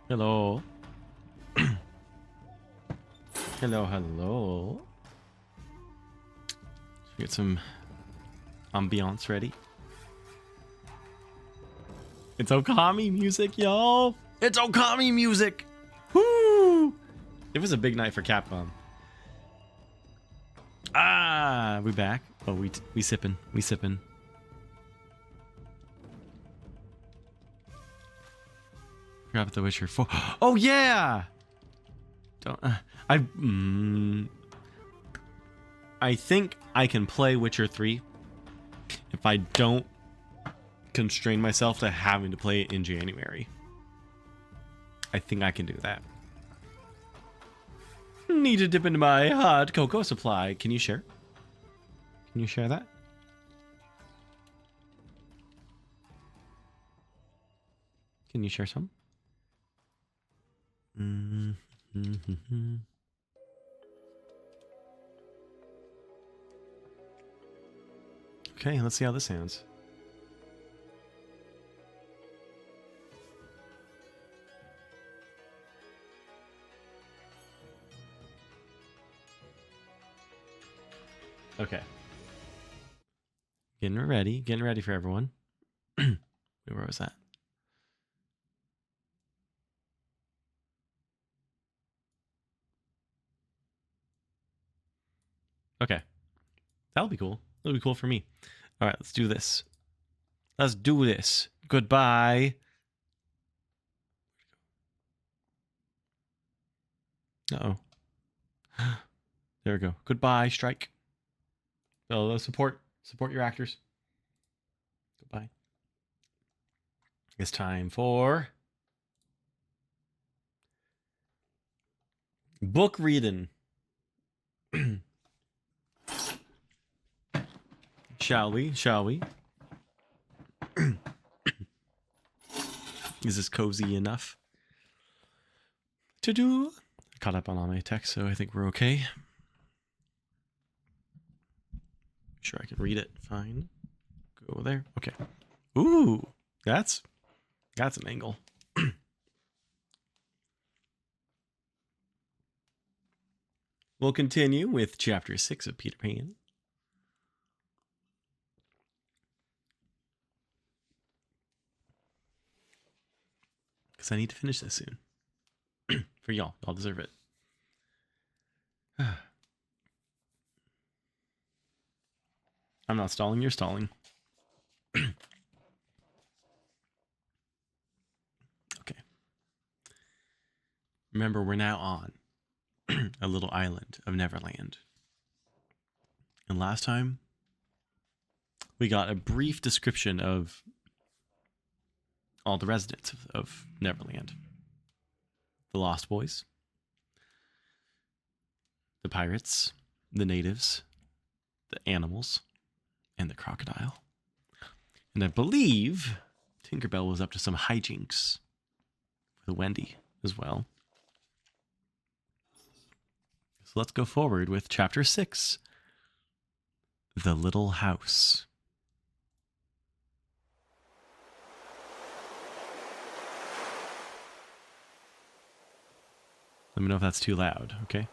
Hello. Hello. Get some ambiance ready. It's Okami music, y'all. It's Okami music. Woo! It was a big night for Capcom. Ah, we back. Oh, we sipping. We sipping. Forgot about The Witcher 4. Oh yeah. Don't I think I can play Witcher 3 if I don't constrain myself to having to play it in January. I think I can do that. Need to dip into my hot cocoa supply. Can you share? Can you share that? Can you share some? Okay, let's see how this sounds. Okay. Getting ready for everyone. Where was that? Okay. That'll be cool. That'll be cool for me. All right, let's do this. Let's do this. Goodbye. Uh-oh. There we go. Goodbye, Strike. Oh, support your actors. Goodbye. It's time for book reading. Shall we? Is this cozy enough to do? I caught up on all my texts, so I think we're okay. Sure, I can read it. Fine. Go there. Okay. Ooh, that's an angle. We'll continue with Chapter 6 of Peter Pan. Because I need to finish this soon. For y'all. Y'all deserve it. I'm not stalling, you're stalling. Okay. Remember, we're now on a little island of Neverland. And last time, we got a brief description of all the residents of Neverland. The Lost Boys, the pirates, the natives, the animals, and the crocodile. And I believe Tinkerbell was up to some hijinks with Wendy as well. So let's go forward with Chapter 6, The Little House. Let me know if that's too loud, okay?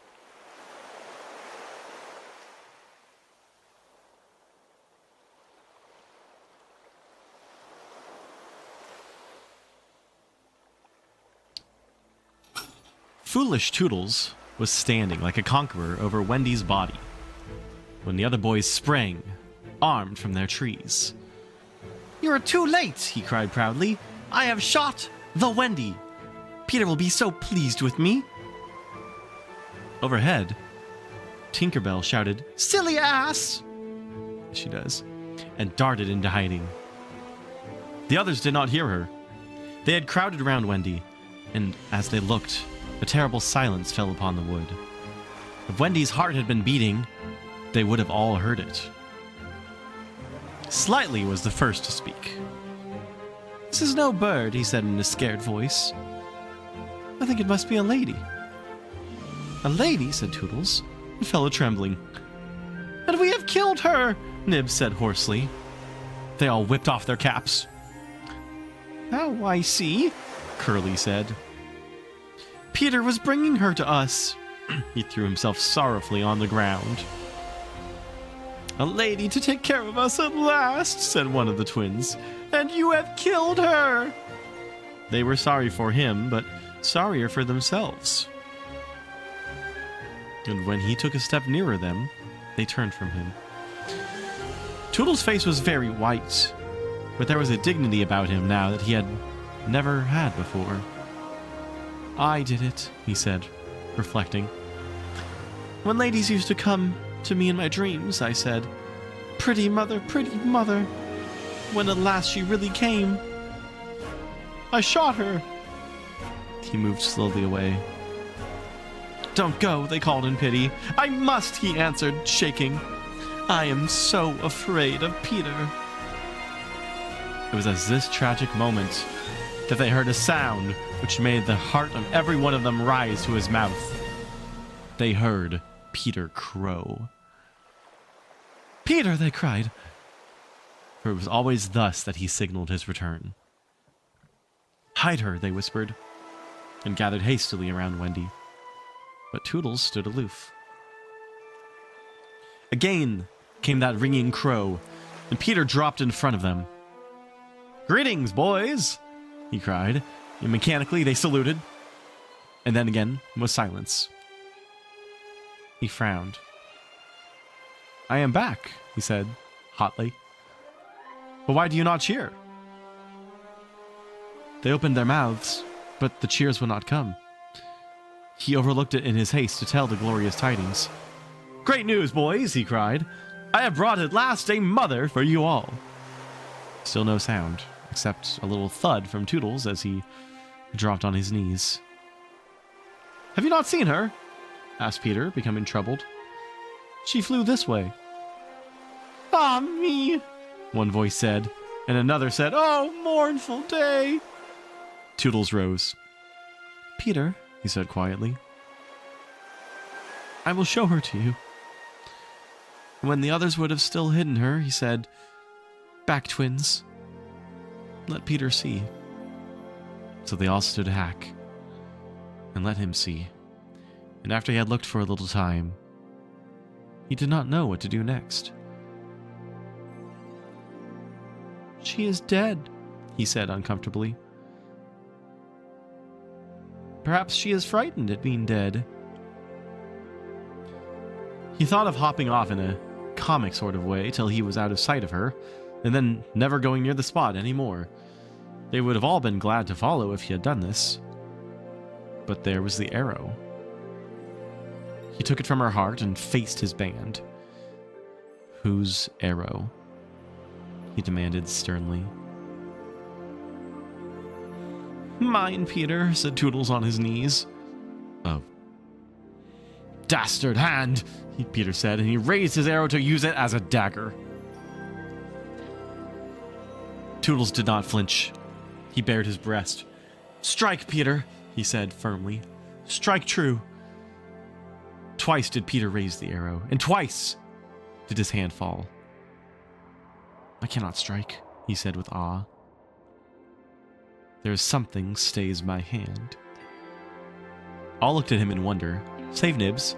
Foolish Toodles was standing like a conqueror over Wendy's body when the other boys sprang, armed from their trees. "You are too late," he cried proudly. "I have shot the Wendy. Peter will be so pleased with me." Overhead, Tinkerbell shouted, "Silly ass!" as she does, and darted into hiding. The others did not hear her. They had crowded around Wendy, and as they looked, a terrible silence fell upon the wood. If Wendy's heart had been beating, they would have all heard it. Slightly was the first to speak. "This is no bird," he said in a scared voice. "I think it must be a lady." "A lady?" said Toodles, and fell a trembling. "And we have killed her," Nibs said hoarsely. They all whipped off their caps. "Oh, I see," Curly said. Peter was bringing her to us. He threw himself sorrowfully on the ground. A lady to take care of us at last, said one of the twins, and you have killed her. They were sorry for him, but sorrier for themselves. And when he took a step nearer them, they turned from him. Tootles' face was very white, but there was a dignity about him now that he had never had before. I did it, he said, reflecting. When ladies used to come to me in my dreams, I said, pretty mother, when at last she really came. I shot her. He moved slowly away. Don't go, they called in pity. I must, he answered, shaking. I am so afraid of Peter. It was at this tragic moment that they heard a sound which made the heart of every one of them rise to his mouth. They heard Peter crow. Peter, they cried. For it was always thus that he signaled his return. Hide her, they whispered, and gathered hastily around Wendy. But Tootles stood aloof. Again came that ringing crow, and Peter dropped in front of them. Greetings, boys, he cried, and mechanically they saluted. And then again was silence. He frowned. I am back, he said, hotly. But why do you not cheer? They opened their mouths, but the cheers would not come. He overlooked it in his haste to tell the glorious tidings. Great news, boys, he cried. I have brought at last a mother for you all. Still no sound, except a little thud from Tootles as he dropped on his knees. Have you not seen her? Asked Peter, becoming troubled. She flew this way. Ah, me, one voice said, and another said, oh, mournful day. Tootles rose. Peter, he said quietly, I will show her to you. When the others would have still hidden her, he said, back, twins. Let Peter see. So they all stood hack and let him see. And after he had looked for a little time, he did not know what to do next. She is dead, he said uncomfortably. Perhaps she is frightened at being dead. He thought of hopping off in a comic sort of way till he was out of sight of her, and then never going near the spot anymore. They would have all been glad to follow if he had done this. But there was the arrow. He took it from her heart and faced his band. Whose arrow? He demanded sternly. Mine, Peter, said Tootles on his knees. Oh. Dastard hand, Peter said, and he raised his arrow to use it as a dagger. Tootles did not flinch. He bared his breast. Strike, Peter, he said firmly. Strike true. Twice did Peter raise the arrow, and twice did his hand fall. I cannot strike, he said with awe. There is something stays my hand. All looked at him in wonder, save Nibs,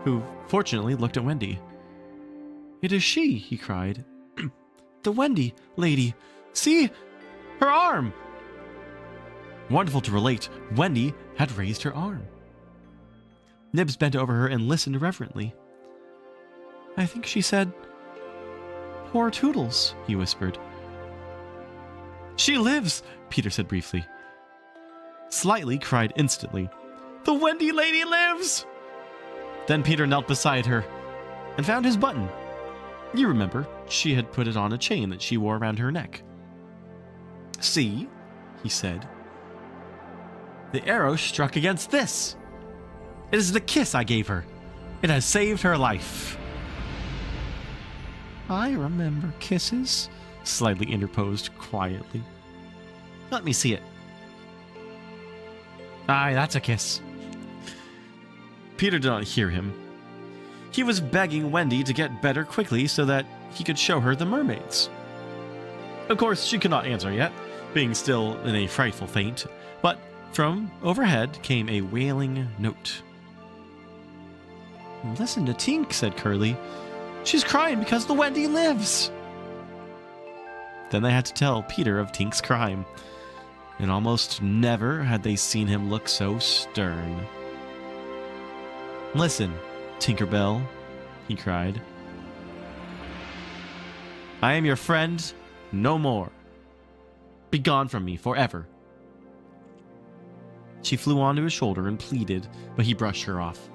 who fortunately looked at Wendy. It is she, he cried. The Wendy lady. See? Her arm! Wonderful to relate, Wendy had raised her arm. Nibs bent over her and listened reverently. I think she said, poor Tootles, he whispered. She lives, Peter said briefly. Slightly cried instantly, the Wendy lady lives! Then Peter knelt beside her and found his button. You remember, she had put it on a chain that she wore around her neck. See, he said. The arrow struck against this. It is the kiss I gave her. It has saved her life. I remember kisses, slightly interposed quietly. Let me see it. Aye, that's a kiss. Peter did not hear him. He was begging Wendy to get better quickly so that he could show her the mermaids. Of course, she could not answer yet, being still in a frightful faint, but From overhead came a wailing note. "Listen to Tink," said Curly. "She's crying because the Wendy lives." Then they had to tell Peter of Tink's crime, and almost never had they seen him look so stern. "Listen, Tinkerbell," he cried. "I am your friend no more. Be gone from me forever." She flew onto his shoulder and pleaded, but he brushed her off.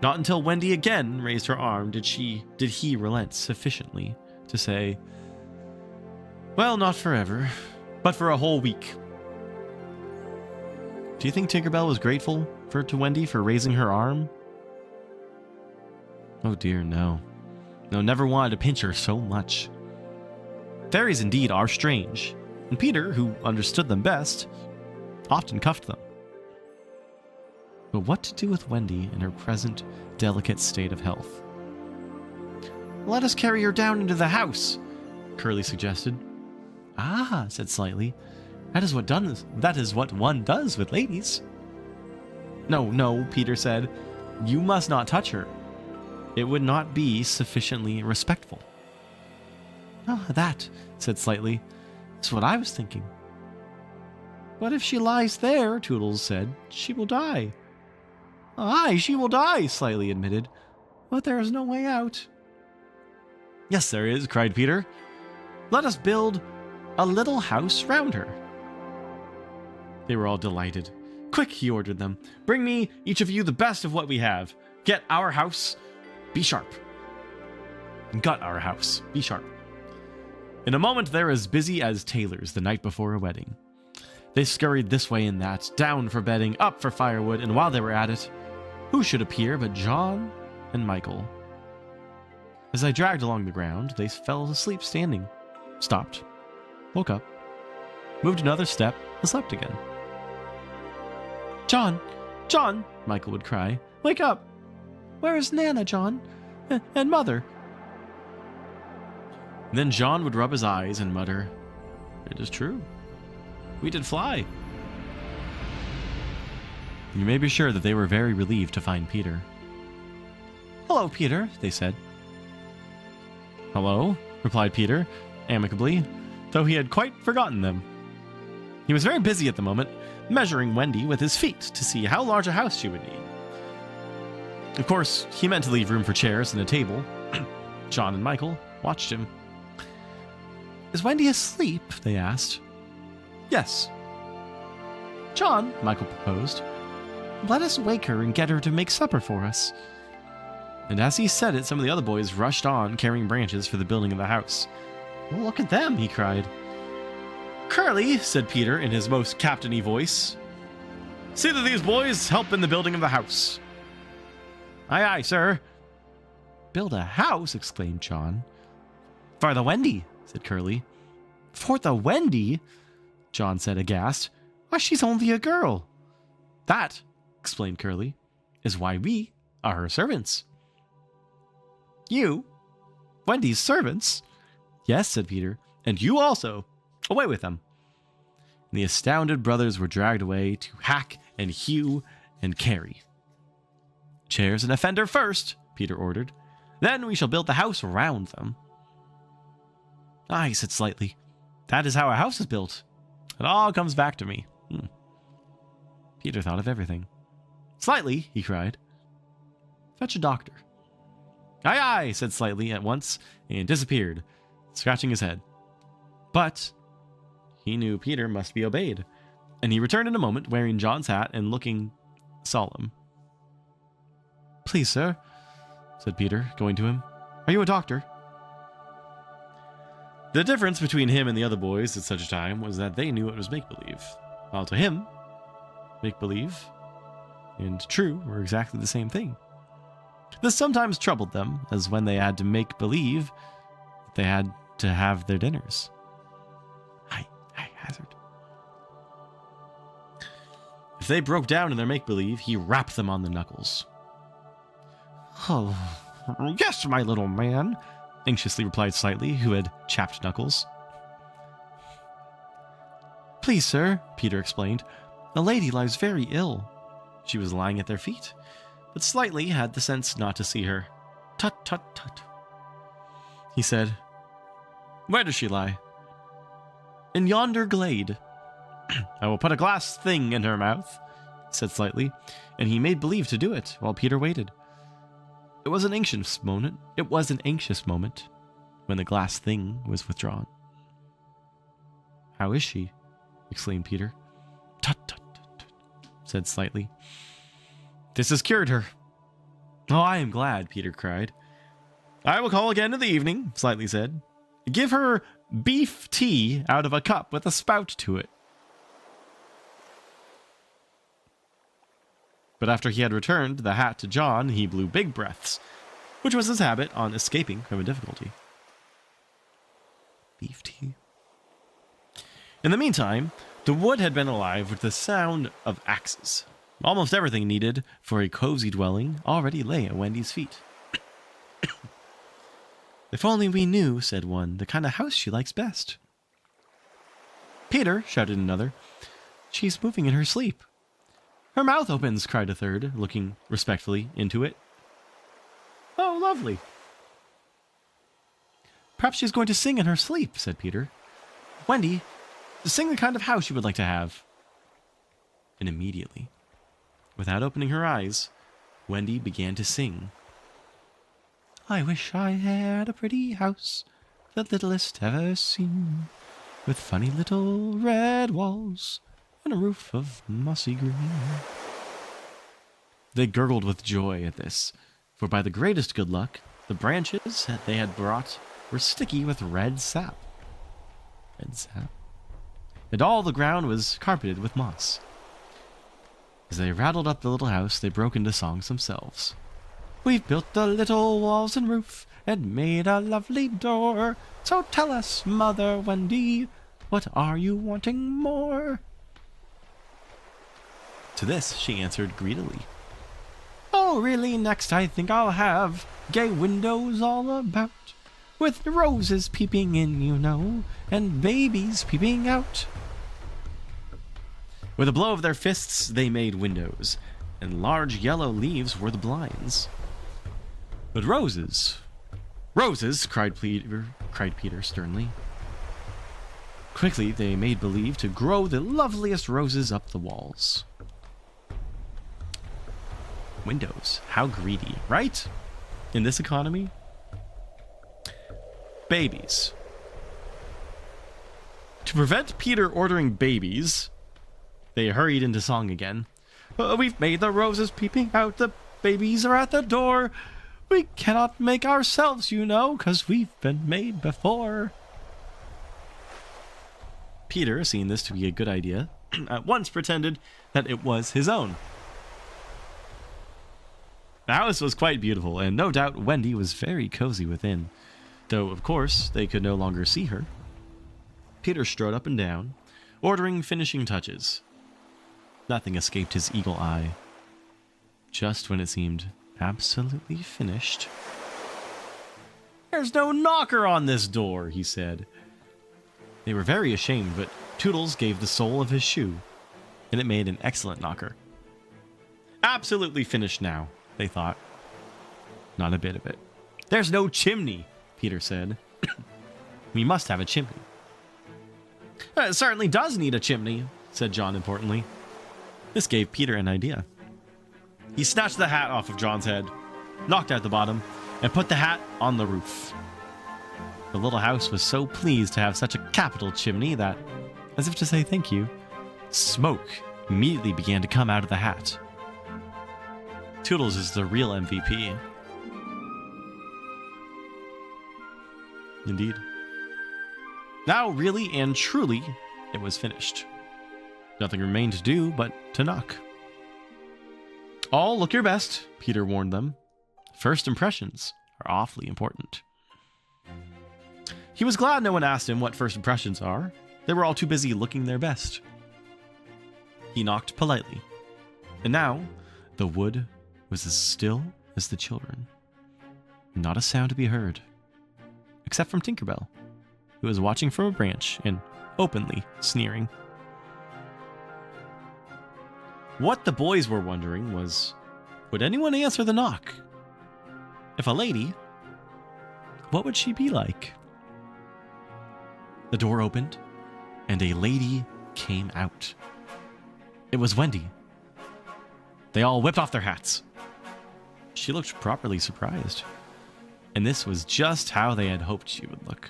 Not until Wendy again raised her arm did he relent sufficiently to say, "Well, not forever, but for a whole week." Do you think Tinkerbell was grateful to Wendy for raising her arm? Oh dear, no. No, never wanted to pinch her so much. Fairies indeed are strange, and Peter, who understood them best, often cuffed them. But what to do with Wendy in her present delicate state of health? "Let us carry her down into the house," Curly suggested. "Ah," said Slightly, that is what one does with ladies." No, Peter said. "You must not touch her. It would not be sufficiently respectful." "Ah, that," said Slightly, "is what I was thinking." "But if she lies there," Toodles said, "she will die." "Aye, she will die," Slightly admitted, "but there is no way out." "Yes, there is," cried Peter. "Let us build a little house round her." They were all delighted. "Quick," he ordered them. "Bring me, each of you, the best of what we have. Get our house. Be sharp." Got our house. Be sharp. In a moment, they were as busy as tailors the night before a wedding. They scurried this way and that, down for bedding, up for firewood, and while they were at it, who should appear but John and Michael? As they dragged along the ground, they fell asleep standing, stopped, woke up, moved another step, and slept again. "John! John!" Michael would cry. "Wake up! Where is Nana, John? And Mother?" Then John would rub his eyes and mutter, "It is true. We did fly." You may be sure that they were very relieved to find Peter. "Hello, Peter," they said. "Hello," replied Peter, amicably, though he had quite forgotten them. He was very busy at the moment, measuring Wendy with his feet to see how large a house she would need. Of course, he meant to leave room for chairs and a table. John and Michael watched him. "Is Wendy asleep?" they asked. "Yes." "John," Michael proposed, "let us wake her and get her to make supper for us." And as he said it, some of the other boys rushed on, carrying branches for the building of the house. "Look at them," he cried. "Curly," said Peter in his most captain-y voice, "see that these boys help in the building of the house." "Aye, aye, sir." "Build a house?" exclaimed John. "For the Wendy," said Curly. "For the Wendy?" John said aghast. "Why, she's only a girl." "That," explained Curly, "is why we are her servants." "You? Wendy's servants?" "Yes," said Peter, "and you also. Away with them." And the astounded brothers were dragged away to hack and hew and carry. "Chairs and a fender first," Peter ordered. "Then we shall build the house round them." "Aye," said Slightly. "That is how a house is built. It all comes back to me." Peter thought of everything. "Slightly," he cried, "fetch a doctor." "Aye, aye," said Slightly at once, and disappeared, scratching his head. But he knew Peter must be obeyed, and he returned in a moment, wearing John's hat and looking solemn. "Please, sir," said Peter, going to him. "Are you a doctor?" The difference between him and the other boys at such a time was that they knew it was make-believe, while to him, make-believe and true were exactly the same thing. This sometimes troubled them, as when they had to make-believe, they had to have their dinners. Hi, Hazard. If they broke down in their make-believe, he rapped them on the knuckles. "Oh, yes, my little man," anxiously replied Slightly, who had chapped knuckles. "Please, sir," Peter explained, "A lady lies very ill." She was lying at their feet, but Slightly had the sense not to see her. "Tut, tut, tut," he said. "Where does she lie?" "In yonder glade." "I will put a glass thing in her mouth," said Slightly, and he made believe to do it while Peter waited. It was an anxious moment. When the glass thing was withdrawn. "How is she?" exclaimed Peter. "Tut, tut, tut, tut," said Slightly. "This has cured her." "Oh, I am glad," Peter cried. "I will call again in the evening," Slightly said. "Give her beef tea out of a cup with a spout to it." But after he had returned the hat to John, he blew big breaths, which was his habit on escaping from a difficulty. Beef tea. In the meantime, the wood had been alive with the sound of axes. Almost everything needed for a cozy dwelling already lay at Wendy's feet. "If only we knew," said one, "the kind of house she likes best." "Peter," shouted another, "she's moving in her sleep." "Her mouth opens," cried a third, looking respectfully into it. "Oh, lovely." "Perhaps she's going to sing in her sleep," said Peter. "Wendy, sing the kind of house you would like to have." And immediately, without opening her eyes, Wendy began to sing. "I wish I had a pretty house, the littlest ever seen, with funny little red walls and a roof of mossy green." They gurgled with joy at this, for by the greatest good luck, the branches that they had brought were sticky with red sap. And all the ground was carpeted with moss. As they rattled up the little house, they broke into songs themselves. "We've built the little walls and roof, and made a lovely door. So tell us, Mother Wendy, what are you wanting more?" To this she answered greedily, "Oh, really, next I think I'll have gay windows all about, with roses peeping in, you know, and babies peeping out." With a blow of their fists, they made windows, and large yellow leaves were the blinds. "But roses, roses!" cried Peter sternly. Quickly, they made believe to grow the loveliest roses up the walls. Windows, how greedy, right? In this economy? Babies. To prevent Peter ordering babies, they hurried into song again. "We've made the roses peeping out, the babies are at the door. We cannot make ourselves, you know, 'cause we've been made before." Peter, seeing this to be a good idea, at once pretended that it was his own. The house was quite beautiful, and no doubt Wendy was very cozy within, though, of course, they could no longer see her. Peter strode up and down, ordering finishing touches. Nothing escaped his eagle eye. Just when it seemed absolutely finished. "There's no knocker on this door," he said. They were very ashamed, but Toodles gave the sole of his shoe, and it made an excellent knocker. Absolutely finished now, they thought. Not a bit of it. "There's no chimney," Peter said. "We must have a chimney." "It certainly does need a chimney," said John importantly. This gave Peter an idea. He snatched the hat off of John's head, knocked out the bottom, and put the hat on the roof. The little house was so pleased to have such a capital chimney that, as if to say thank you, smoke immediately began to come out of the hat. Toodles is the real MVP. Indeed. Now, really and truly, it was finished. Nothing remained to do but to knock. "All look your best," Peter warned them. "First impressions are awfully important." He was glad no one asked him what first impressions are. They were all too busy looking their best. He knocked politely, and now the wood was as still as the children. Not a sound to be heard, except from Tinkerbell, who was watching from a branch and openly sneering. What the boys were wondering was, would anyone answer the knock? If a lady, what would she be like? The door opened, and a lady came out. It was Wendy. They all whipped off their hats. She looked properly surprised, and this was just how they had hoped she would look.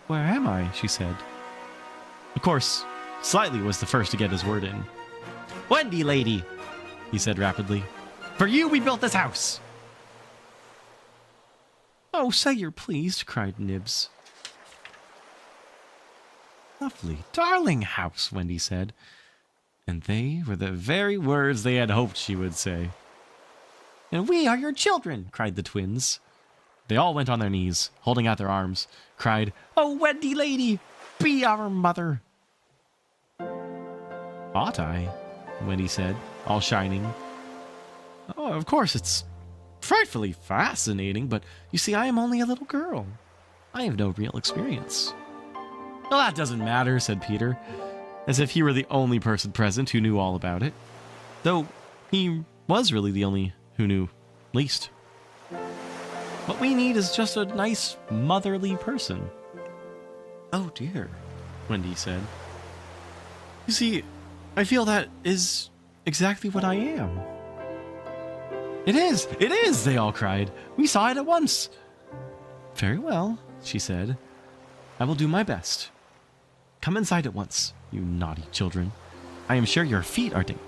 "Where am I?" she said. Of course, Slightly was the first to get his word in. "Wendy, lady," he said rapidly. "For you we built this house." "Oh, say you're pleased," cried Nibs. "Lovely, darling house," Wendy said. And they were the very words they had hoped she would say. "And we are your children," cried the twins. They all went on their knees, holding out their arms, cried, "Oh, Wendy lady, be our mother." "Ought I?" Wendy said, all shining. "Oh, of course, it's frightfully fascinating, but you see, I am only a little girl. I have no real experience." "Well, that doesn't matter," said Peter, as if he were the only person present who knew all about it. Though he was really the only who knew least. "What we need is just a nice, motherly person." "Oh dear," Wendy said. "You see, I feel that is exactly what I am." It is, they all cried. "We saw it at once." "Very well," she said. "I will do my best. Come inside at once, you naughty children. I am sure your feet are damp.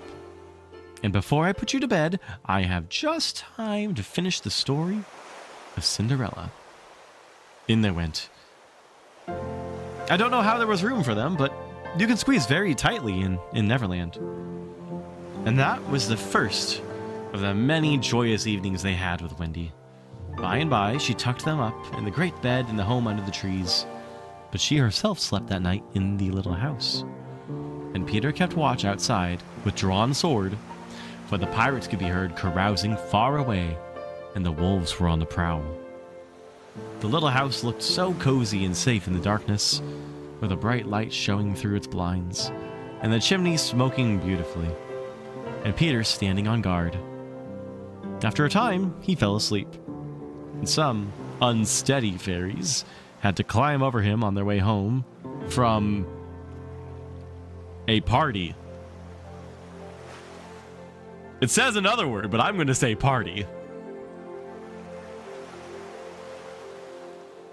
And before I put you to bed, I have just time to finish the story of Cinderella." In they went. I don't know how there was room for them, but you can squeeze very tightly in Neverland. And that was the first of the many joyous evenings they had with Wendy. By and by, she tucked them up in the great bed in the home under the trees, but she herself slept that night in the little house. And Peter kept watch outside with drawn sword, for the pirates could be heard carousing far away, and the wolves were on the prowl. The little house looked so cozy and safe in the darkness, with a bright light showing through its blinds, and the chimney smoking beautifully, and Peter standing on guard. After a time, he fell asleep, and some unsteady fairies had to climb over him on their way home from a party. It says another word, but I'm going to say party.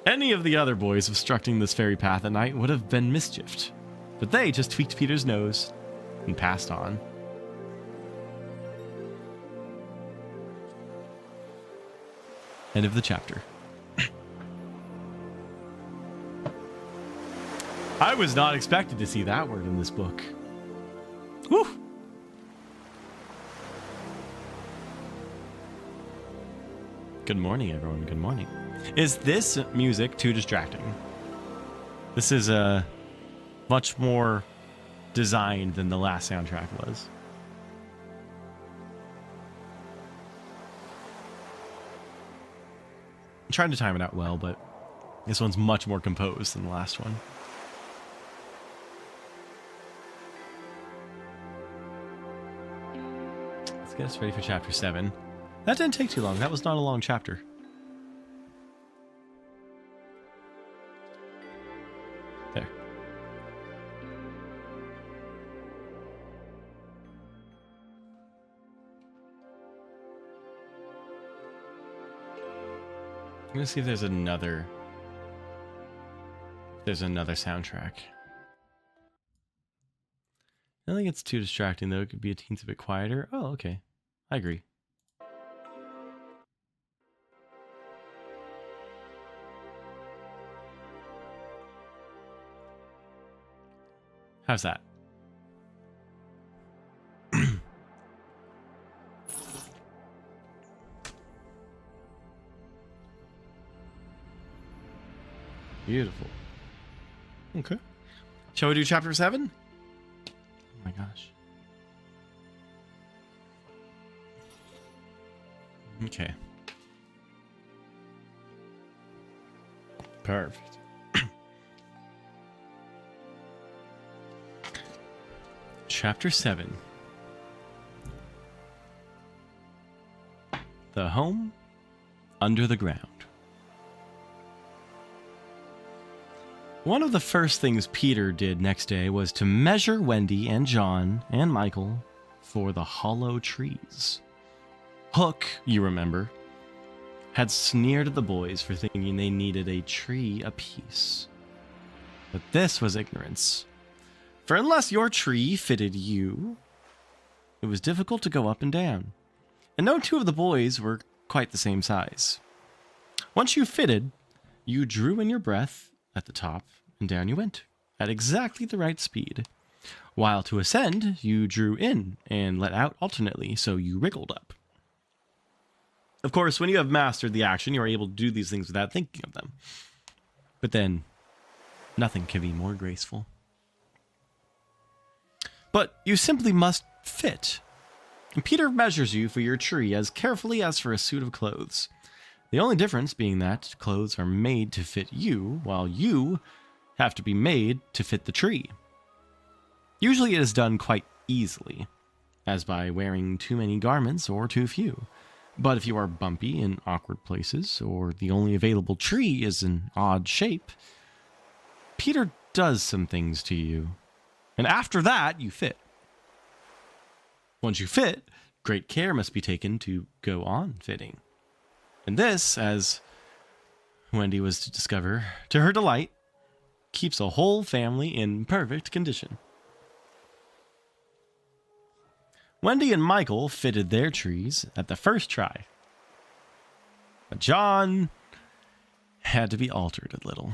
Any of the other boys obstructing this fairy path at night would have been mischieved, but they just tweaked Peter's nose and passed on. End of the chapter. I was not expected to see that word in this book. Whew. Good morning, everyone. Good morning. Is this music too distracting? This is much more designed than the last soundtrack was. I'm trying to time it out well, but this one's much more composed than the last one. Let's get us ready for chapter 7. That didn't take too long. That was not a long chapter. There. I'm gonna see if there's another soundtrack. I don't think it's too distracting though. It could be a teensy bit quieter. Oh, okay. I agree. How's that? Beautiful. Okay. Shall we do chapter 7? Oh my gosh. Okay. Perfect. Chapter 7. The Home Under the Ground. One of the first things Peter did next day was to measure Wendy and John and Michael for the hollow trees. Hook, you remember, had sneered at the boys for thinking they needed a tree apiece. But this was ignorance. For unless your tree fitted you, it was difficult to go up and down. And no two of the boys were quite the same size. Once you fitted, you drew in your breath at the top, and down you went, at exactly the right speed. While to ascend, you drew in and let out alternately, so you wriggled up. Of course, when you have mastered the action, you are able to do these things without thinking of them. But then, nothing can be more graceful. But you simply must fit. And Peter measures you for your tree as carefully as for a suit of clothes. The only difference being that clothes are made to fit you, while you have to be made to fit the tree. Usually it is done quite easily, as by wearing too many garments or too few. But if you are bumpy in awkward places, or the only available tree is an odd shape, Peter does some things to you. And after that, you fit. Once you fit, great care must be taken to go on fitting. And this, as Wendy was to discover, to her delight, keeps a whole family in perfect condition. Wendy and Michael fitted their trees at the first try. But John had to be altered a little.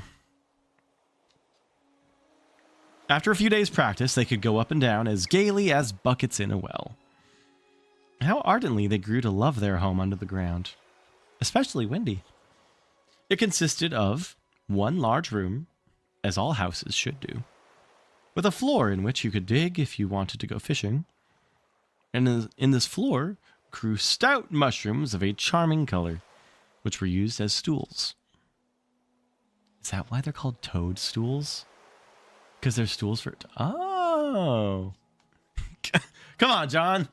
After a few days' practice, they could go up and down as gaily as buckets in a well. How ardently they grew to love their home under the ground. Especially Wendy. It consisted of one large room, as all houses should do, with a floor in which you could dig if you wanted to go fishing. And in this floor grew stout mushrooms of a charming color, which were used as stools. Is that why they're called toadstools? Because they're stools for... Oh! Come on, John!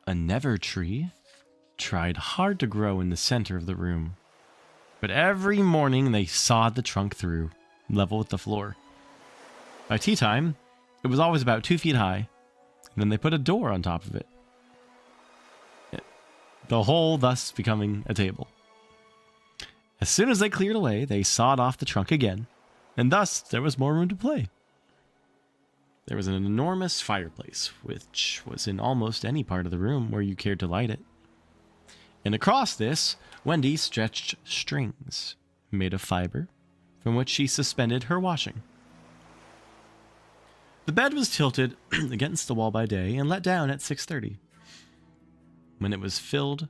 A never tree tried hard to grow in the center of the room, but every morning they sawed the trunk through, level with the floor. By tea time, it was always about 2 feet high, and then they put a door on top of it. The whole thus becoming a table. As soon as they cleared away, they sawed off the trunk again, and thus there was more room to play. There was an enormous fireplace, which was in almost any part of the room where you cared to light it. And across this, Wendy stretched strings, made of fiber, from which she suspended her washing. The bed was tilted against the wall by day and let down at 6:30, when it was filled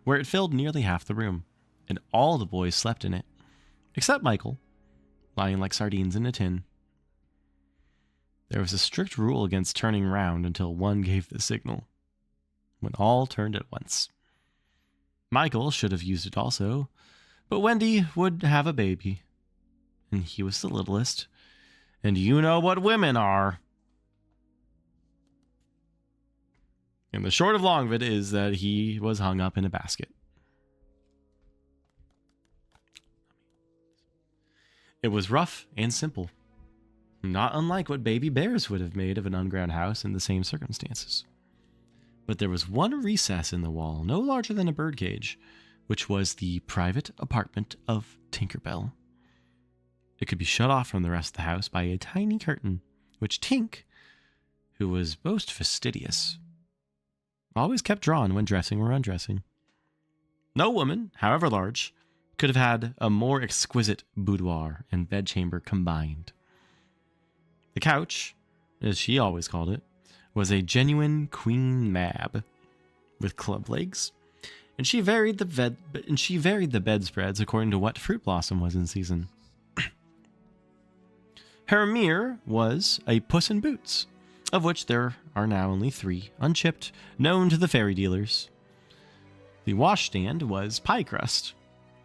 where it filled nearly half the room, and all the boys slept in it, except Michael, lying like sardines in a tin. There was a strict rule against turning round until one gave the signal, when all turned at once. Michael should have used it also, but Wendy would have a baby, and he was the littlest, and you know what women are. And the short of long of it is that he was hung up in a basket. It was rough and simple, not unlike what baby bears would have made of an underground house in the same circumstances. But there was one recess in the wall, no larger than a birdcage, which was the private apartment of Tinker Bell. It could be shut off from the rest of the house by a tiny curtain, which Tink, who was most fastidious, always kept drawn when dressing or undressing. No woman, however large, could have had a more exquisite boudoir and bedchamber combined. The couch, as she always called it, was a genuine Queen Mab, with club legs, and she varied the bedspreads according to what fruit blossom was in season. Her mirror was a Puss in Boots, of which there are now only 3, unchipped, known to the fairy dealers. The washstand was pie crust,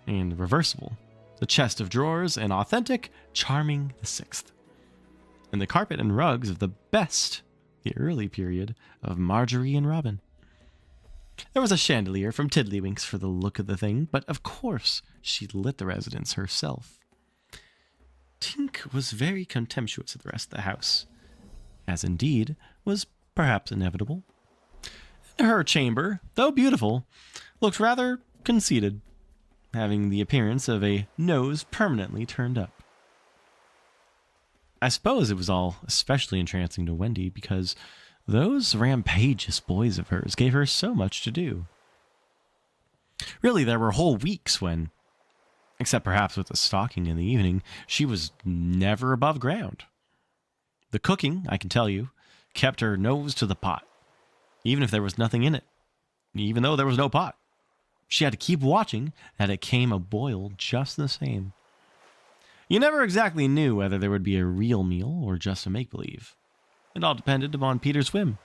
and reversible, the chest of drawers, an authentic Charming VI, and the carpet and rugs of the best, the early period of Marjorie and Robin. There was a chandelier from Tiddlywinks for the look of the thing, but of course she lit the residence herself. Tink was very contemptuous of the rest of the house, as indeed was perhaps inevitable. Her chamber, though beautiful, looked rather conceited, having the appearance of a nose permanently turned up. I suppose it was all especially entrancing to Wendy because those rampageous boys of hers gave her so much to do. Really, there were whole weeks when, except perhaps with the stocking in the evening, she was never above ground. The cooking, I can tell you, kept her nose to the pot, even if there was nothing in it, even though there was no pot. She had to keep watching that it came a boil just the same. You never exactly knew whether there would be a real meal or just a make-believe. It all depended upon Peter's whim.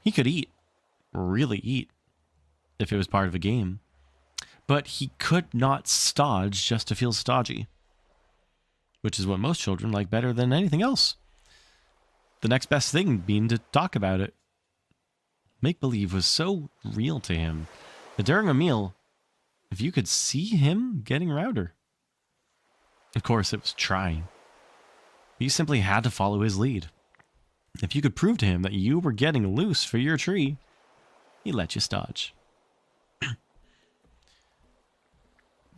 He could eat, really eat, if it was part of a game. But he could not stodge just to feel stodgy, which is what most children like better than anything else. The next best thing being to talk about it. Make-believe was so real to him that during a meal, if you could see him getting rounder. Of course, it was trying. You simply had to follow his lead. If you could prove to him that you were getting loose for your tree, he let you stodge.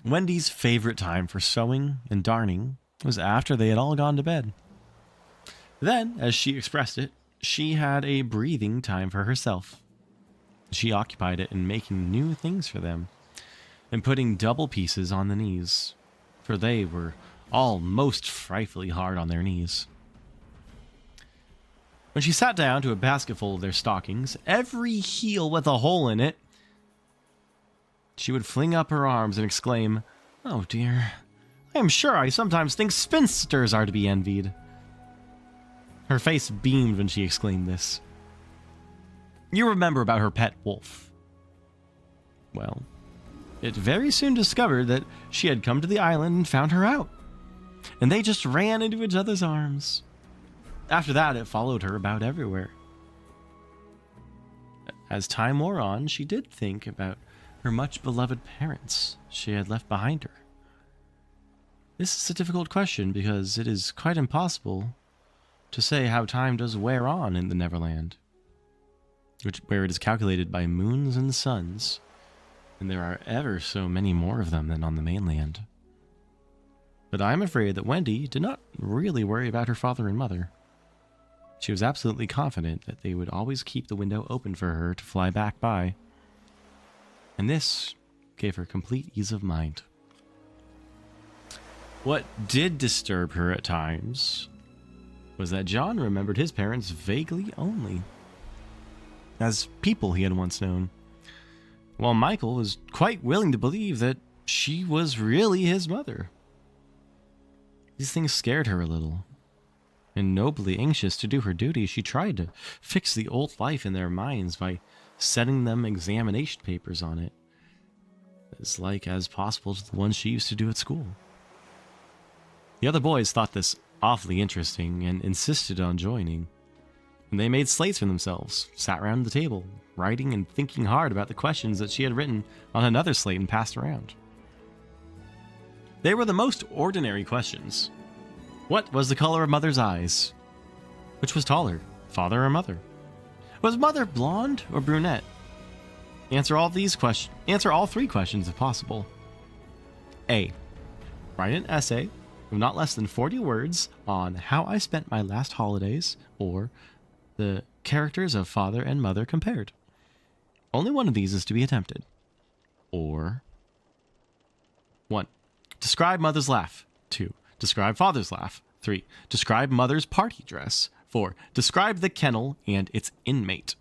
Wendy's favorite time for sewing and darning was after they had all gone to bed. Then, as she expressed it, she had a breathing time for herself. She occupied it in making new things for them and putting double pieces on the knees, for they were all most frightfully hard on their knees. When she sat down to a basketful of their stockings, every heel with a hole in it, she would fling up her arms and exclaim, "Oh dear, I am sure I sometimes think spinsters are to be envied." Her face beamed when she exclaimed this. You remember about her pet wolf. Well, it very soon discovered that she had come to the island and found her out, and they just ran into each other's arms. After that, it followed her about everywhere. As time wore on, she did think about her much-beloved parents she had left behind her. This is a difficult question because it is quite impossible to say how time does wear on in the Neverland, where it is calculated by moons and suns, and there are ever so many more of them than on the mainland. But I am afraid that Wendy did not really worry about her father and mother. She was absolutely confident that they would always keep the window open for her to fly back by, and this gave her complete ease of mind. What did disturb her at times was that John remembered his parents vaguely only, as people he had once known, while Michael was quite willing to believe that she was really his mother. These things scared her a little, and nobly anxious to do her duty, she tried to fix the old life in their minds by setting them examination papers on it, as like as possible to the ones she used to do at school. The other boys thought this awfully interesting and insisted on joining, and they made slates for themselves, sat around the table, writing and thinking hard about the questions that she had written on another slate and passed around. They were the most ordinary questions. What was the color of Mother's eyes? Which was taller, father or mother? Was Mother blonde or brunette? Answer all three questions if possible. A. Write an essay of not less than 40 words on how I spent my last holidays, or the characters of father and mother compared. Only one of these is to be attempted. Or 1. Describe mother's laugh. 2. Describe father's laugh. 3. Describe mother's party dress. 4. Describe the kennel and its inmate.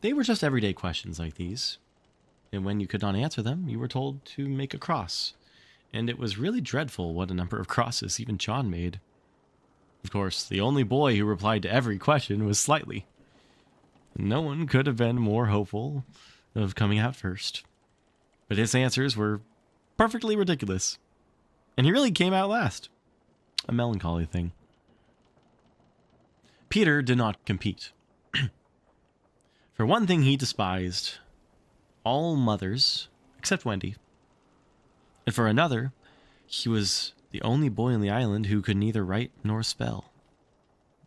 They were just everyday questions like these, and when you could not answer them, you were told to make a cross, and it was really dreadful what a number of crosses even John made. Of course, the only boy who replied to every question was Slightly. No one could have been more hopeful of coming out first. But his answers were perfectly ridiculous. And he really came out last. A melancholy thing. Peter did not compete. For one thing, he despised all mothers except Wendy. And for another, he was the only boy on the island who could neither write nor spell.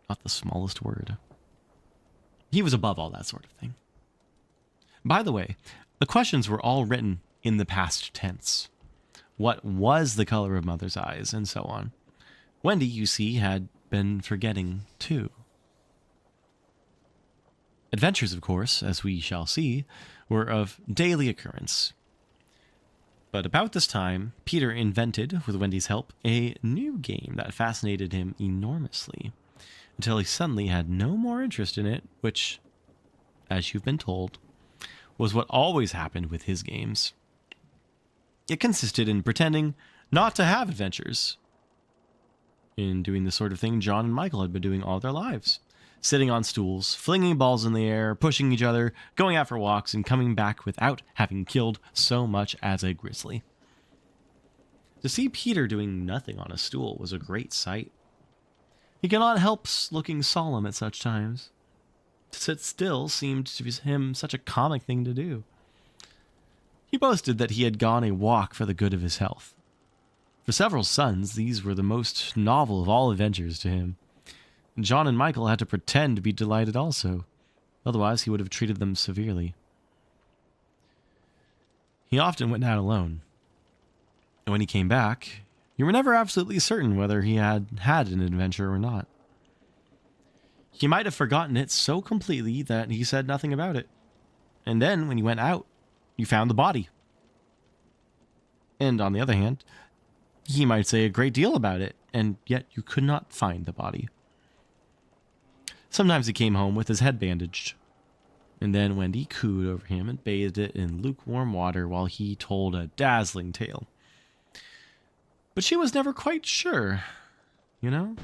Not the smallest word. He was above all that sort of thing. By the way, the questions were all written in the past tense. What was the color of Mother's eyes, and so on. Wendy, you see, had been forgetting too. Adventures, of course, as we shall see, were of daily occurrence. But about this time, Peter invented, with Wendy's help, a new game that fascinated him enormously, until he suddenly had no more interest in it, which, as you've been told, was what always happened with his games. It consisted in pretending not to have adventures, in doing the sort of thing John and Michael had been doing all their lives. Sitting on stools, flinging balls in the air, pushing each other, going out for walks, and coming back without having killed so much as a grizzly. To see Peter doing nothing on a stool was a great sight. He could not help looking solemn at such times. To sit still seemed to him such a comic thing to do. He boasted that he had gone a walk for the good of his health. For several suns, these were the most novel of all adventures to him. John and Michael had to pretend to be delighted also. Otherwise, he would have treated them severely. He often went out alone. And when he came back, you were never absolutely certain whether he had had an adventure or not. He might have forgotten it so completely that he said nothing about it. And then, when he went out, you found the body. And on the other hand, he might say a great deal about it, and yet you could not find the body. Sometimes he came home with his head bandaged, and then Wendy cooed over him and bathed it in lukewarm water while he told a dazzling tale. But she was never quite sure, you know?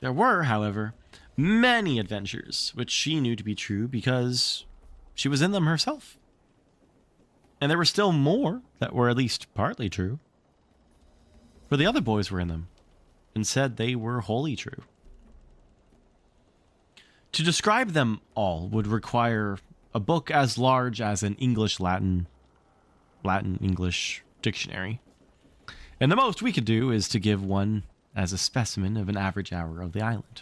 There were, however, many adventures which she knew to be true because she was in them herself. And there were still more that were at least partly true. For the other boys were in them, and said they were wholly true. To describe them all would require a book as large as an Latin-English dictionary. And the most we could do is to give one as a specimen of an average hour of the island.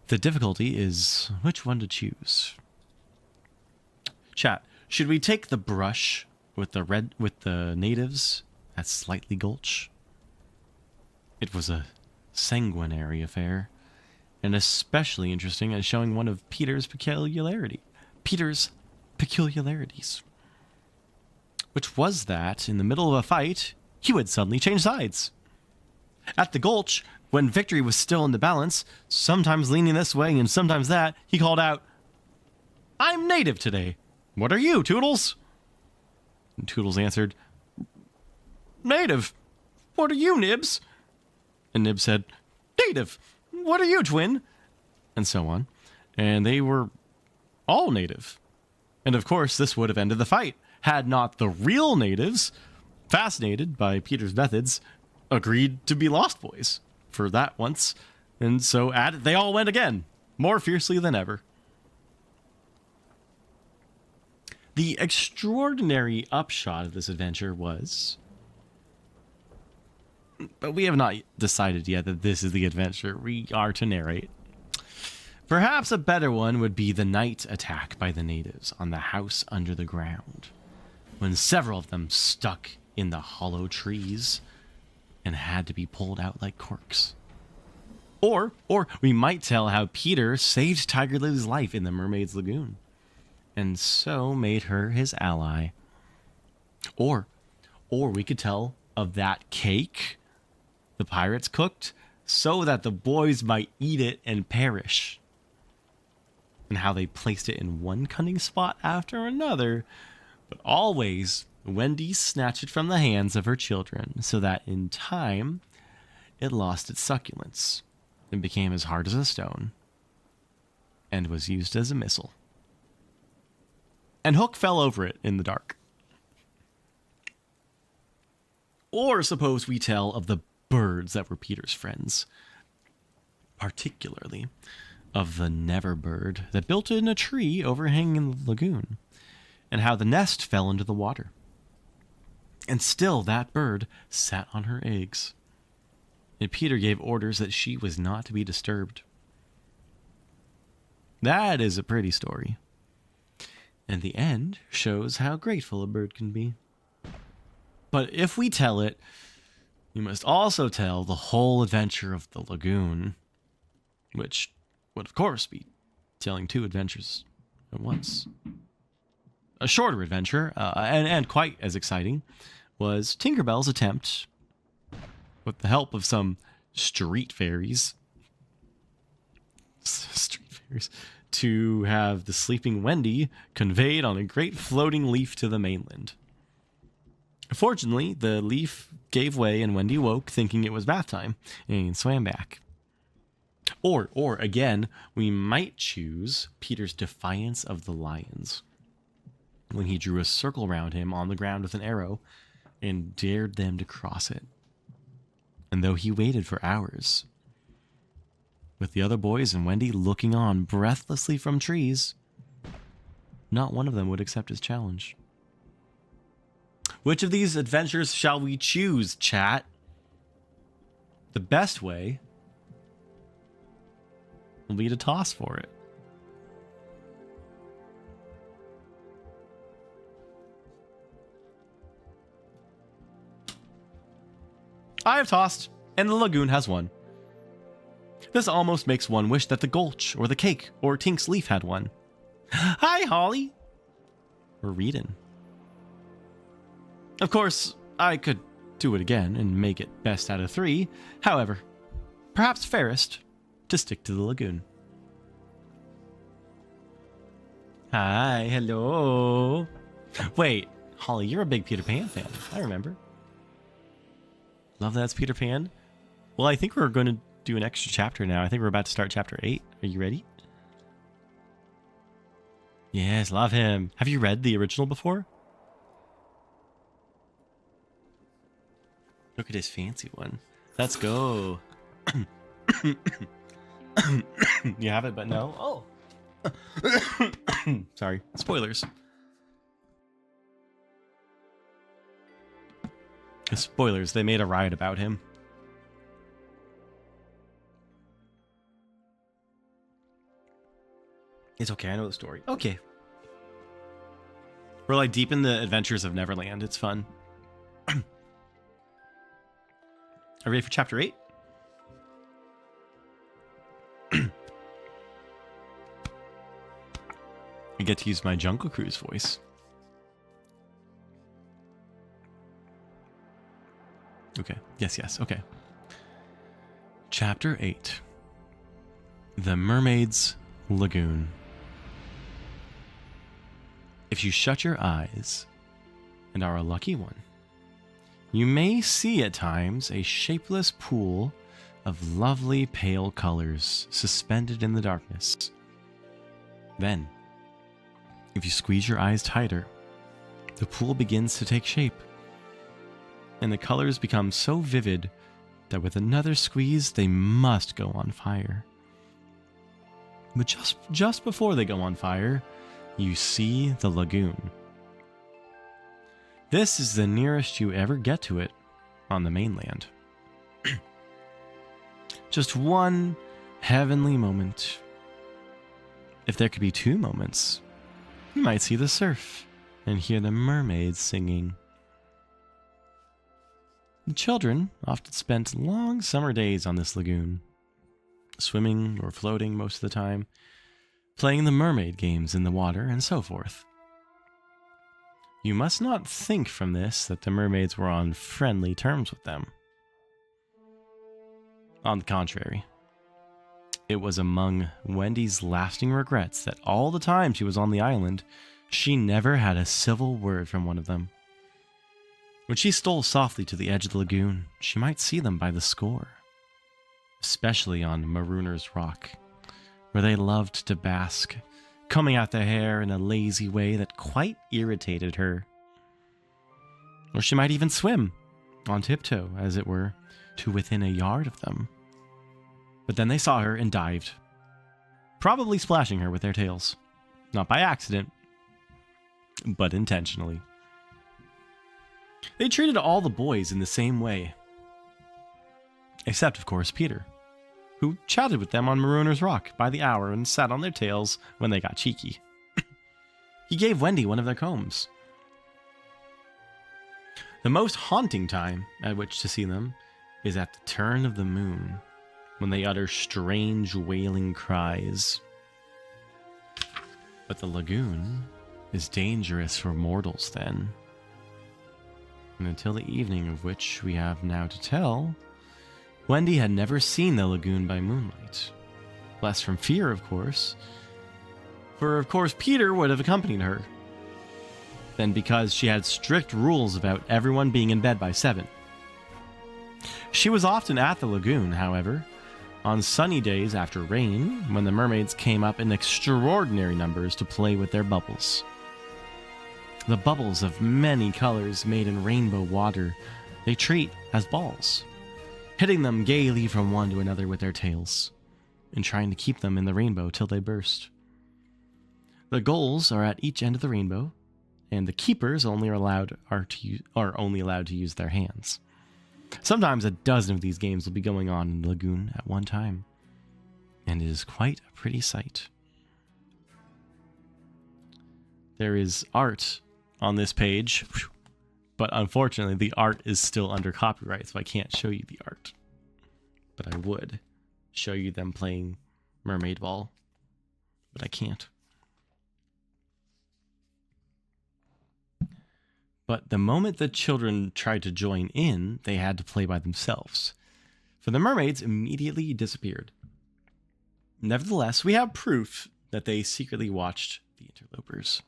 The difficulty is which one to choose. Chat, should we take the brush with the natives at Slightly Gulch? It was a sanguinary affair, and especially interesting as showing one of Peter's peculiarities. Which was that, in the middle of a fight, he would suddenly change sides. At the Gulch, when victory was still in the balance, sometimes leaning this way and sometimes that, he called out, "I'm native today. What are you, Toodles?" And Toodles answered, "Native. What are you, Nibs?" And Nibs said, "Native. What are you, Twin?" And so on. And they were all native. And of course, this would have ended the fight, had not the real natives, fascinated by Peter's methods, agreed to be Lost Boys for that once. And so at it they all went again, more fiercely than ever. The extraordinary upshot of this adventure was... But we have not decided yet that this is the adventure we are to narrate. Perhaps a better one would be the night attack by the natives on the house under the ground, when several of them stuck in the hollow trees and had to be pulled out like corks. Or we might tell how Peter saved Tiger Lily's life in the Mermaid's Lagoon, and so made her his ally. Or we could tell of that cake the pirates cooked so that the boys might eat it and perish, and how they placed it in one cunning spot after another, but always Wendy snatched it from the hands of her children, so that in time it lost its succulence and became as hard as a stone, and was used as a missile. and Hook fell over it in the dark. Or suppose we tell of the birds that were Peter's friends, particularly of the Never bird that built in a tree overhanging the lagoon, and how the nest fell into the water. And still that bird sat on her eggs, and Peter gave orders that she was not to be disturbed. That is a pretty story, and the end shows how grateful a bird can be. But if we tell it, we must also tell the whole adventure of the lagoon, which would of course be telling two adventures at once. A shorter adventure, and quite as exciting, was Tinkerbell's attempt, with the help of some street fairies, to have the sleeping Wendy conveyed on a great floating leaf to the mainland. Fortunately, the leaf gave way and Wendy woke, thinking it was bath time, and swam back. Or again, we might choose Peter's defiance of the lions, when he drew a circle around him on the ground with an arrow and dared them to cross it. And though he waited for hours, with the other boys and Wendy looking on breathlessly from trees, not one of them would accept his challenge. Which of these adventures shall we choose, chat? The best way will be to toss for it. I have tossed, and the lagoon has won. This almost makes one wish that the Gulch, or the Cake, or Tink's Leaf had won. Hi, Holly! We're reading. Of course, I could do it again and make it best out of 3. However, perhaps fairest to stick to the lagoon. Hi, hello. Wait, Holly, you're a big Peter Pan fan. I remember. Love that's Peter Pan. Well, I think we're going to do an extra chapter now. I think we're about to start chapter 8. Are you ready? Yes, love him. Have you read the original before? Look at his fancy one. Let's go. You have it, but no. Oh. Sorry. Spoilers. Spoilers. They made a riot about him. It's okay. I know the story. Okay. We're like deep in the adventures of Neverland. It's fun. Are you ready for chapter 8? I get to use my Jungle Cruise voice. Okay. Yes. Okay. Chapter 8. The Mermaid's Lagoon. If you shut your eyes and are a lucky one, you may see at times a shapeless pool of lovely pale colors suspended in the darkness. Then, if you squeeze your eyes tighter, the pool begins to take shape, and the colors become so vivid that with another squeeze they must go on fire. But just before they go on fire, you see the lagoon. This is the nearest you ever get to it on the mainland. Just one heavenly moment. If there could be 2 moments, you might see the surf and hear the mermaids singing. The children often spent long summer days on this lagoon, swimming or floating most of the time, playing the mermaid games in the water, and so forth. You must not think from this that the mermaids were on friendly terms with them. On the contrary, it was among Wendy's lasting regrets that all the time she was on the island, she never had a civil word from one of them. When she stole softly to the edge of the lagoon, she might see them by the score, especially on Marooner's Rock, where they loved to bask combing out their hair in a lazy way that quite irritated her. Or she might even swim, on tiptoe, as it were, to within a yard of them. But then they saw her and dived, probably splashing her with their tails. Not by accident, but intentionally. They treated all the boys in the same way. Except, of course, Peter, who chatted with them on Marooner's Rock by the hour and sat on their tails when they got cheeky. He gave Wendy one of their combs. The most haunting time at which to see them is at the turn of the moon, when they utter strange wailing cries. But the lagoon is dangerous for mortals then. And until the evening of which we have now to tell, Wendy had never seen the lagoon by moonlight. Less from fear, of course. For, of course, Peter would have accompanied her. Then because she had strict rules about everyone being in bed by 7. She was often at the lagoon, however, on sunny days after rain, when the mermaids came up in extraordinary numbers to play with their bubbles. The bubbles of many colors made in rainbow water they treat as balls, hitting them gaily from one to another with their tails, and trying to keep them in the rainbow till they burst. The goals are at each end of the rainbow, and the keepers are only allowed to use their hands. Sometimes a dozen of these games will be going on in the lagoon at one time, and it is quite a pretty sight. There is art on this page, but unfortunately the art is still under copyright, so I can't show you the art. But I would show you them playing Mermaid Ball, but I can't. But the moment the children tried to join in, they had to play by themselves, for the mermaids immediately disappeared. Nevertheless, we have proof that they secretly watched the interlopers,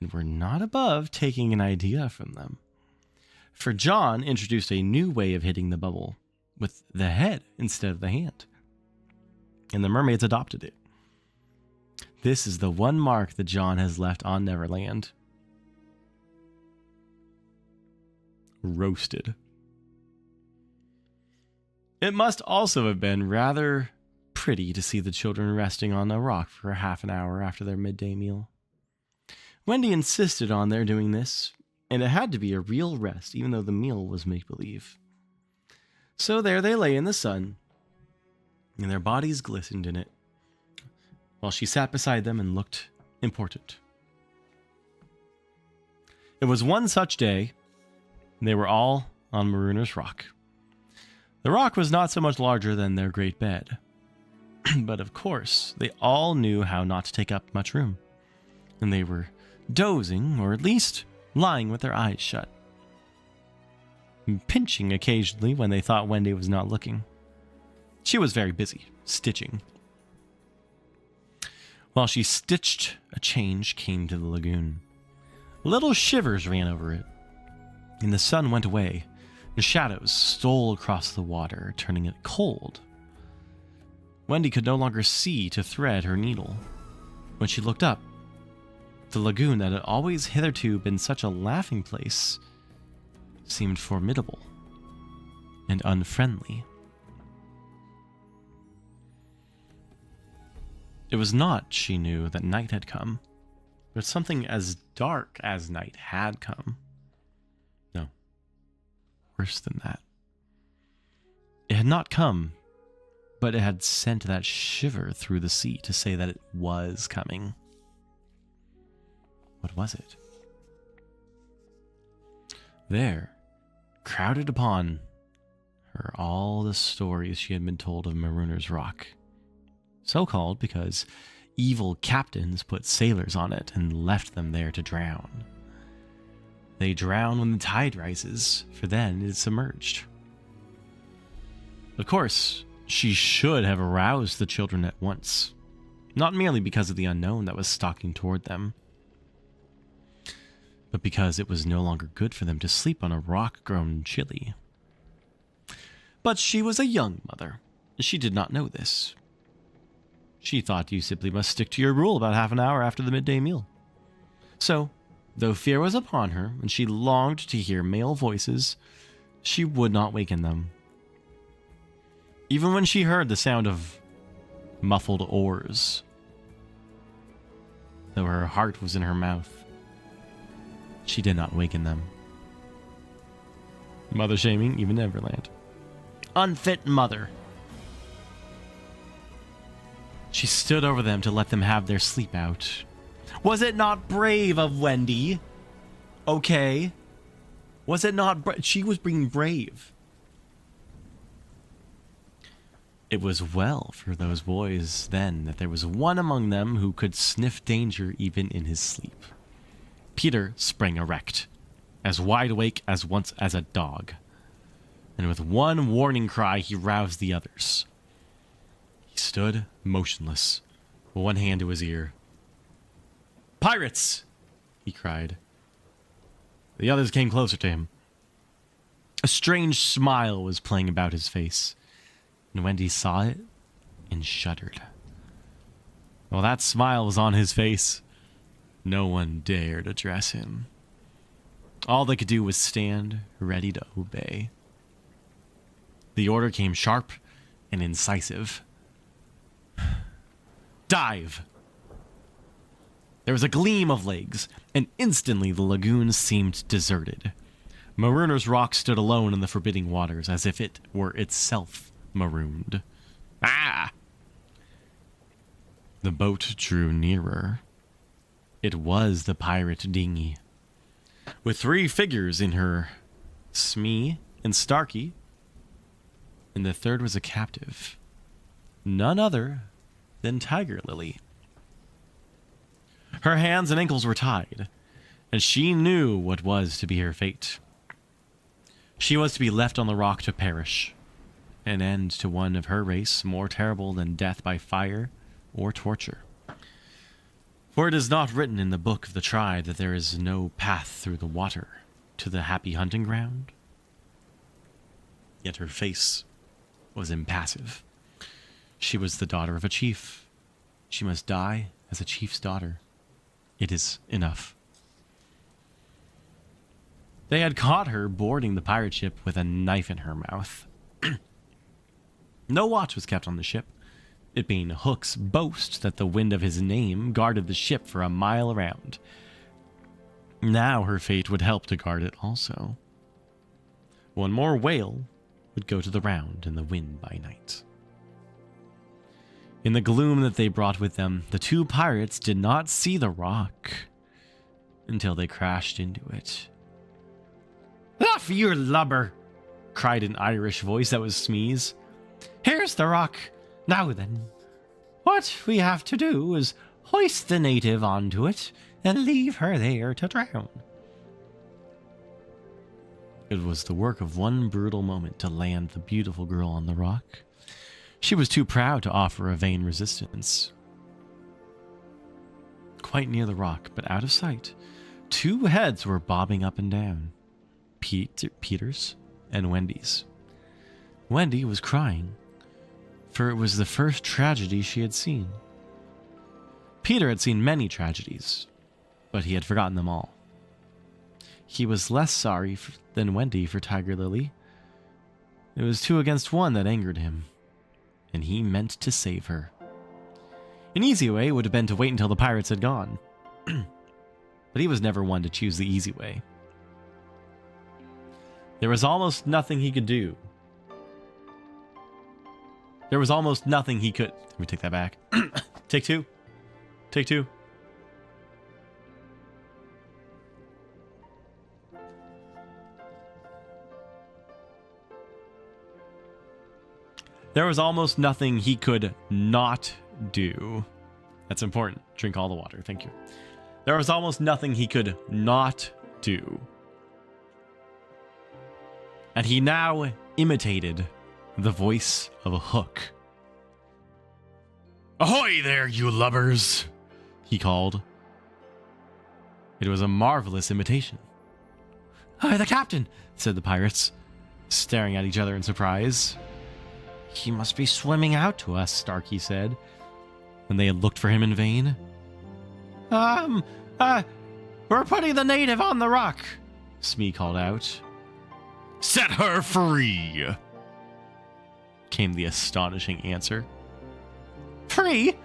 and were not above taking an idea from them. For John introduced a new way of hitting the bubble, with the head instead of the hand, and the mermaids adopted it. This is the one mark that John has left on Neverland. Roasted. It must also have been rather pretty to see the children resting on a rock for half an hour after their midday meal. Wendy insisted on their doing this, and it had to be a real rest, even though the meal was make-believe. So there they lay in the sun, and their bodies glistened in it, while she sat beside them and looked important. It was one such day. They were all on Marooner's Rock. The rock was not so much larger than their great bed. But of course, they all knew how not to take up much room. And they were dozing, or at least lying with their eyes shut. And pinching occasionally when they thought Wendy was not looking. She was very busy, stitching. While she stitched, a change came to the lagoon. Little shivers ran over it. And the sun went away, and shadows stole across the water, turning it cold. Wendy could no longer see to thread her needle. When she looked up, the lagoon that had always hitherto been such a laughing place seemed formidable and unfriendly. It was not, she knew, that night had come, but something as dark as night had come. Worse than that. It had not come, but it had sent that shiver through the sea to say that it was coming. What was it? There, crowded upon her, all the stories she had been told of Marooner's Rock. So called because evil captains put sailors on it and left them there to drown. They drown when the tide rises, for then it is submerged. Of course, she should have aroused the children at once, not merely because of the unknown that was stalking toward them, but because it was no longer good for them to sleep on a rock grown chilly. But she was a young mother. She did not know this. She thought you simply must stick to your rule about half an hour after the midday meal. So, though fear was upon her, and she longed to hear male voices, she would not waken them. Even when she heard the sound of muffled oars, though her heart was in her mouth, she did not waken them. Mother shaming, even Neverland. Unfit mother. She stood over them to let them have their sleep out. Was it not brave of Wendy? Okay. Was it not she was being brave. It was well for those boys then that there was one among them who could sniff danger even in his sleep. Peter sprang erect, as wide awake as once as a dog, and with one warning cry he roused the others. He stood motionless, one hand to his ear. "Pirates!" he cried. The others came closer to him. A strange smile was playing about his face, and Wendy saw it and shuddered. While that smile was on his face, no one dared address him. All they could do was stand ready to obey. The order came sharp and incisive. Dive! There was a gleam of legs, and instantly the lagoon seemed deserted. Marooner's Rock stood alone in the forbidding waters, as if it were itself marooned. Ah! The boat drew nearer. It was the pirate dinghy, with 3 figures in her, Smee and Starkey, and the third was a captive, none other than Tiger Lily. Her hands and ankles were tied, and she knew what was to be her fate. She was to be left on the rock to perish, an end to one of her race more terrible than death by fire or torture. For it is not written in the book of the tribe that there is no path through the water to the happy hunting ground. Yet her face was impassive. She was the daughter of a chief. She must die as a chief's daughter. It is enough. They had caught her boarding the pirate ship with a knife in her mouth. No watch was kept on the ship, it being Hook's boast that the wind of his name guarded the ship for a mile around. Now her fate would help to guard it also. One more whale would go to the round in the wind by night. In the gloom that they brought with them, the 2 pirates did not see the rock until they crashed into it. "Off your lubber!" cried an Irish voice that was Smee's. "Here's the rock. Now then, what we have to do is hoist the native onto it and leave her there to drown." It was the work of one brutal moment to land the beautiful girl on the rock. She was too proud to offer a vain resistance. Quite near the rock, but out of sight, 2 heads were bobbing up and down. Peter's and Wendy's. Wendy was crying, for it was the first tragedy she had seen. Peter had seen many tragedies, but he had forgotten them all. He was less sorry than Wendy for Tiger Lily. It was 2 against 1 that angered him, and he meant to save her. An easy way would have been to wait until the pirates had gone, but he was never one to choose the easy way. There was almost nothing he could do. There was almost nothing he could... Let me take that back. Take 2. Take 2. There was almost nothing he could not do. That's important. Drink all the water. Thank you. There was almost nothing he could not do. And he now imitated the voice of a Hook. "Ahoy there, you lubbers!" he called. It was a marvelous imitation. "Hi, the captain," said the pirates, staring at each other in surprise. "He must be swimming out to us," Starkey said. when they had looked for him in vain. We're putting the native on the rock, Smee called out. Set her free, came the astonishing answer. Free?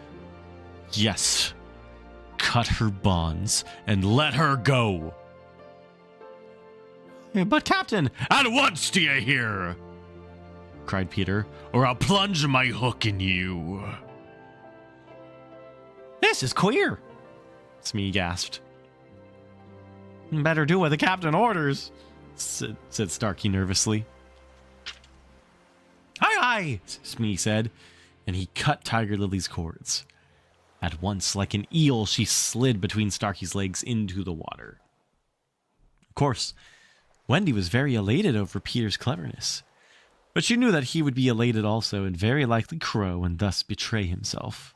Yes. Cut her bonds and let her go. But Captain... At once, do you hear? Cried Peter, or I'll plunge my hook in you. This is queer, Smee gasped. Better do what the captain orders, said Starkey nervously. Aye, aye, Smee said, and he cut Tiger Lily's cords. At once, like an eel, she slid between Starkey's legs into the water. Of course, Wendy was very elated over Peter's cleverness, but she knew that he would be elated also and very likely crow and thus betray himself.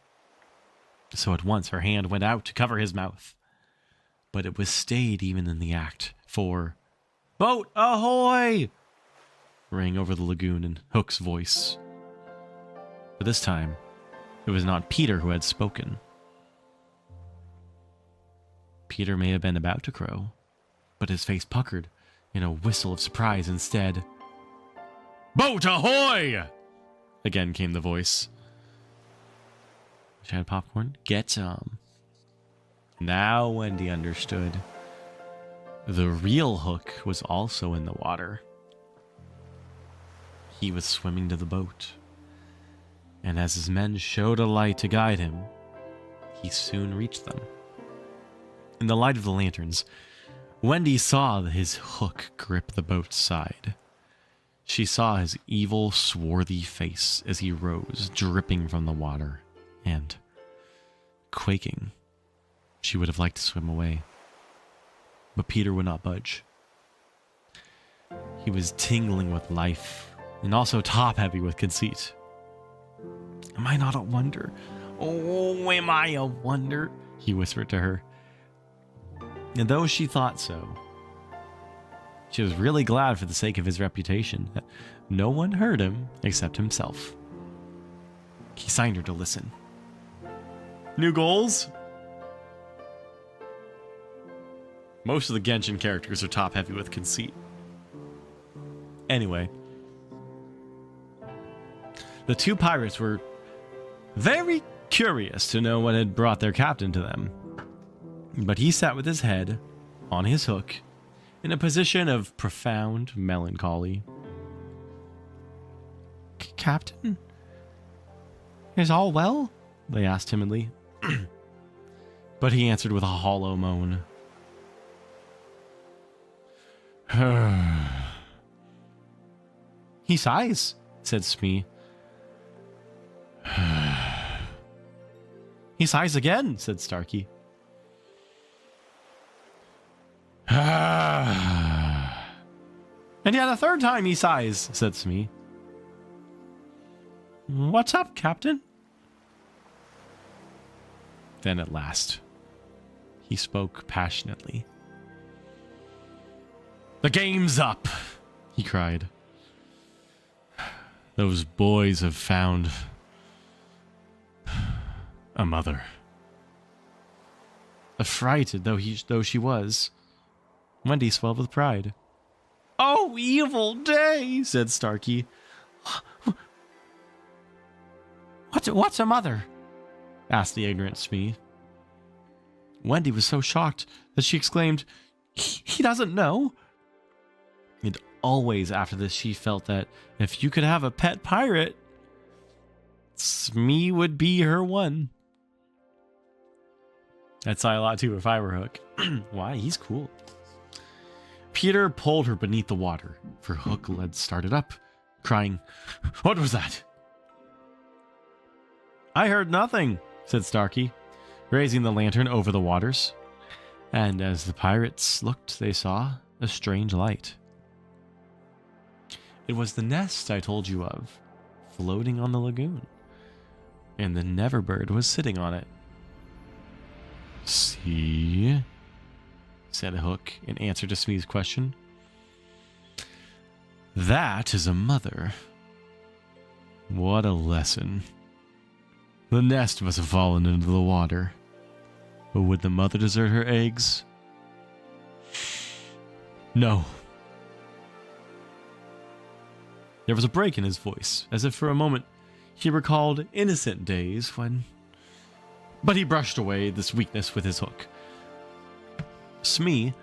So at once her hand went out to cover his mouth, but it was stayed even in the act, for "Boat ahoy!" rang over the lagoon in Hook's voice. But this time, it was not Peter who had spoken. Peter may have been about to crow, but his face puckered in a whistle of surprise instead. "Boat ahoy!" again came the voice. Shad Popcorn, get some. Now Wendy understood. The real Hook was also in the water. He was swimming to the boat, and as his men showed a light to guide him, he soon reached them. In the light of the lanterns, Wendy saw his hook grip the boat's side. She saw his evil, swarthy face as he rose, dripping from the water, and, quaking, she would have liked to swim away. But Peter would not budge. He was tingling with life, and also top-heavy with conceit. Am I not a wonder? Oh, am I a wonder? He whispered to her. And though she thought so, she was really glad for the sake of his reputation that no one heard him except himself. He signed her to listen. New goals? Most of the Genshin characters are top-heavy with conceit. Anyway, the two pirates were very curious to know what had brought their captain to them. But he sat with his head on his hook in a position of profound melancholy. Captain? Is all well? They asked timidly. But he answered with a hollow moan. He sighs, said Smee. He sighs again, said Starkey. And yet a third time he sighs, said Smee. What's up, Captain? Then at last, he spoke passionately. The game's up, he cried. Those boys have found a mother. Affrighted though she was, Wendy swelled with pride. Oh, evil day, said Starkey. What's a mother? Asked the ignorant Smee. Wendy was so shocked that she exclaimed, He doesn't know. And always after this she felt that if you could have a pet pirate, Smee would be her one. I'd sigh a lot too if I were Hook. Why? He's cool. Peter pulled her beneath the water, for Hook lead started up, crying, What was that? I heard nothing, said Starkey, raising the lantern over the waters. And as the pirates looked, they saw a strange light. It was the nest I told you of, floating on the lagoon, and the Neverbird was sitting on it. See? Said Hook in answer to Smee's question. That is a mother. What a lesson. The nest must have fallen into the water. But would the mother desert her eggs? No. There was a break in his voice, as if for a moment he recalled innocent days when... But he brushed away this weakness with his hook. Smee,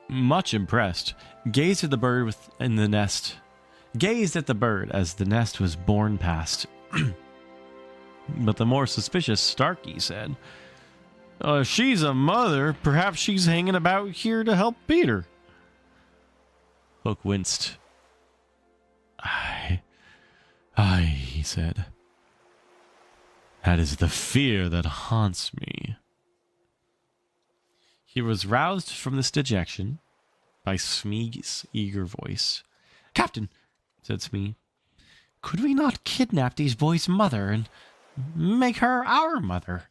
much impressed, gazed at the bird in the nest. Gazed at the bird as the nest was borne past. But the more suspicious Starkey said, if she's a mother, perhaps she's hanging about here to help Peter. Hook winced. Aye, he said. That is the fear that haunts me. He was roused from this dejection by Smee's eager voice. Captain, said Smee, could we not kidnap these boys' mother and make her our mother?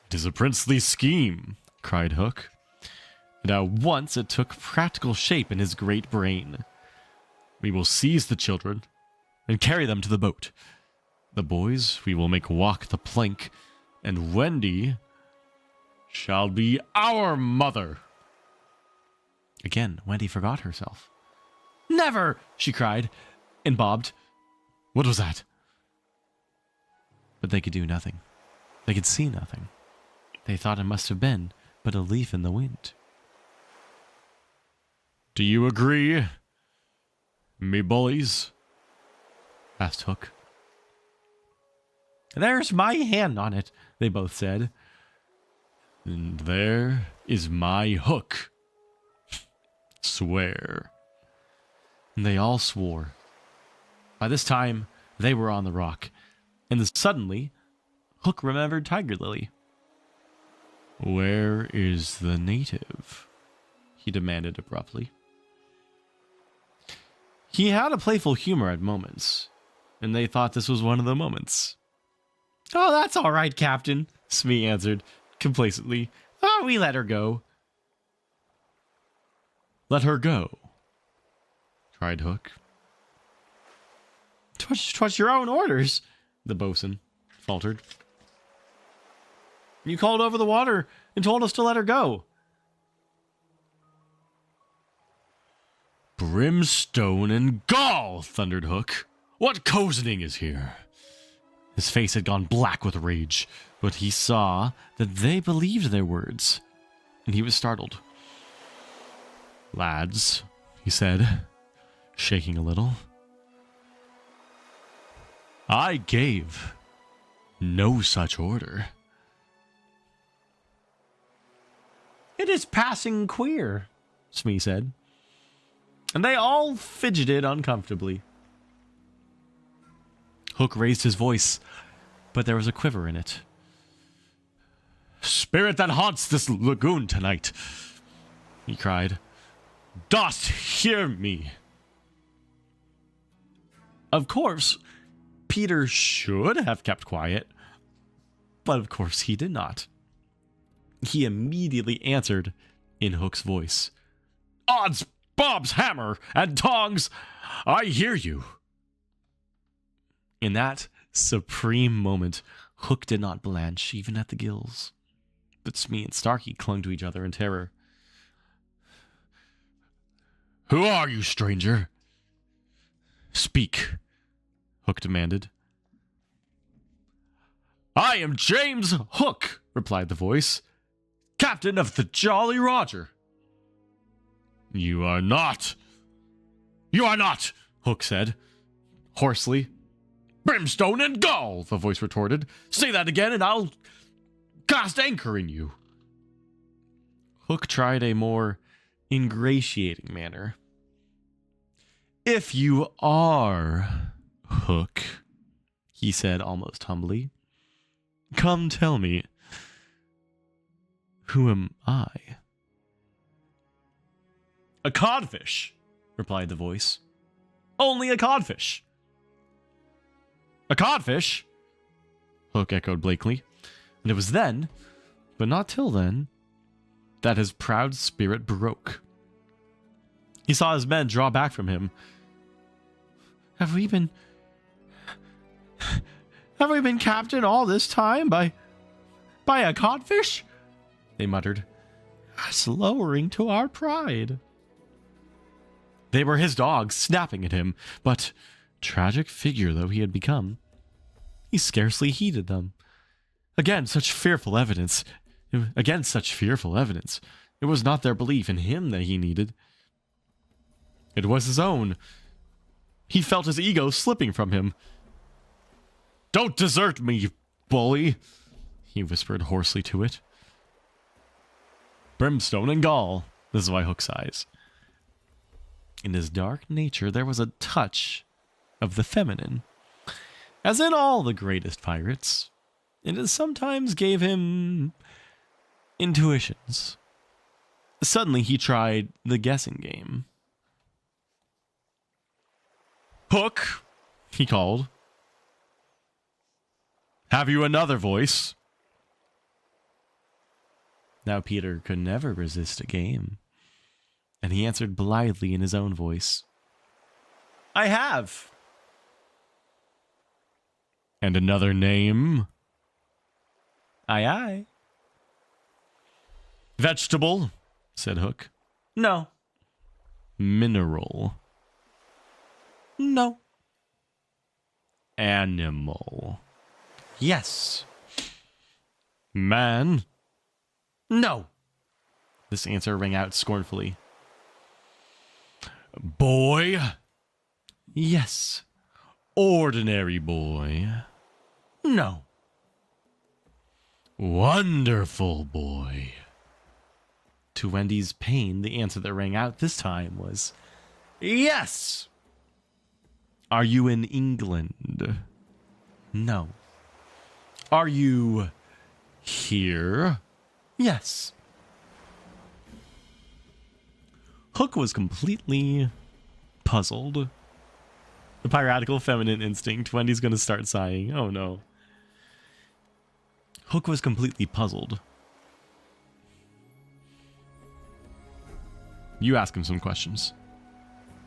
It is a princely scheme, cried Hook. And at once it took practical shape in his great brain. We will seize the children and carry them to the boat. The boys we will make walk the plank, and Wendy shall be our mother. Again, Wendy forgot herself. Never! She cried, and bobbed. What was that? But they could do nothing. They could see nothing. They thought it must have been but a leaf in the wind. Do you agree, me bullies? Asked Hook. There's my hand on it, they both said. And there is my hook. Swear. And they all swore. By this time, they were on the rock, and suddenly, Hook remembered Tiger Lily. Where is the native? He demanded abruptly. He had a playful humor at moments, and they thought this was one of the moments. Oh, that's all right, Captain, Smee answered complacently. Oh, we let her go. Let her go, cried Hook. 'Twas your own orders, the boatswain faltered. You called over the water and told us to let her go. Brimstone and gall, thundered Hook. What cozening is here? His face had gone black with rage, but he saw that they believed their words, and he was startled. Lads, he said, shaking a little, I gave no such order. It is passing queer, Smee said, and they all fidgeted uncomfortably. Hook raised his voice, but there was a quiver in it. Spirit that haunts this lagoon tonight, he cried, dost hear me? Of course, Peter should have kept quiet, but of course he did not. He immediately answered in Hook's voice. Odds Bob's hammer and tongs, I hear you. In that supreme moment, Hook did not blanch even at the gills. But Smee and Starkey clung to each other in terror. Who are you, stranger? Speak, Hook demanded. I am James Hook, replied the voice, captain of the Jolly Roger. You are not. You are not, Hook said, hoarsely. Brimstone and gall, the voice retorted. Say that again and I'll cast anchor in you. Hook tried a more ingratiating manner. If you are Hook, he said almost humbly, come tell me, who am I? A codfish, replied the voice. Only a codfish. A codfish? Hook echoed blankly. And it was then, but not till then, that his proud spirit broke. He saw his men draw back from him. Have we been Have we been captured all this time by a codfish? They muttered. That's lowering to our pride. They were his dogs, snapping at him, but, tragic figure though he had become, he scarcely heeded them. Against such fearful evidence, it was not their belief in him that he needed. It was his own. He felt his ego slipping from him. Don't desert me, bully, he whispered hoarsely to it. Brimstone and gall, this is why Hook sighs. In his dark nature, there was a touch of the feminine. As in all the greatest pirates, it sometimes gave him intuitions. Suddenly, he tried the guessing game. Hook, he called. Have you another voice? Now Peter could never resist a game, and he answered blithely in his own voice. I have. And another name? Aye, aye. Vegetable, said Hook. No. Mineral. No. Animal. Yes. Man. No. This answer rang out scornfully. Boy. Yes. Ordinary boy. No. Wonderful boy. To Wendy's pain, the answer that rang out this time was, yes. Are you in England? No. Are you here? Yes. Hook was completely puzzled. The piratical feminine instinct. Wendy's going to start sighing. Oh no. Hook was completely puzzled. You ask him some questions,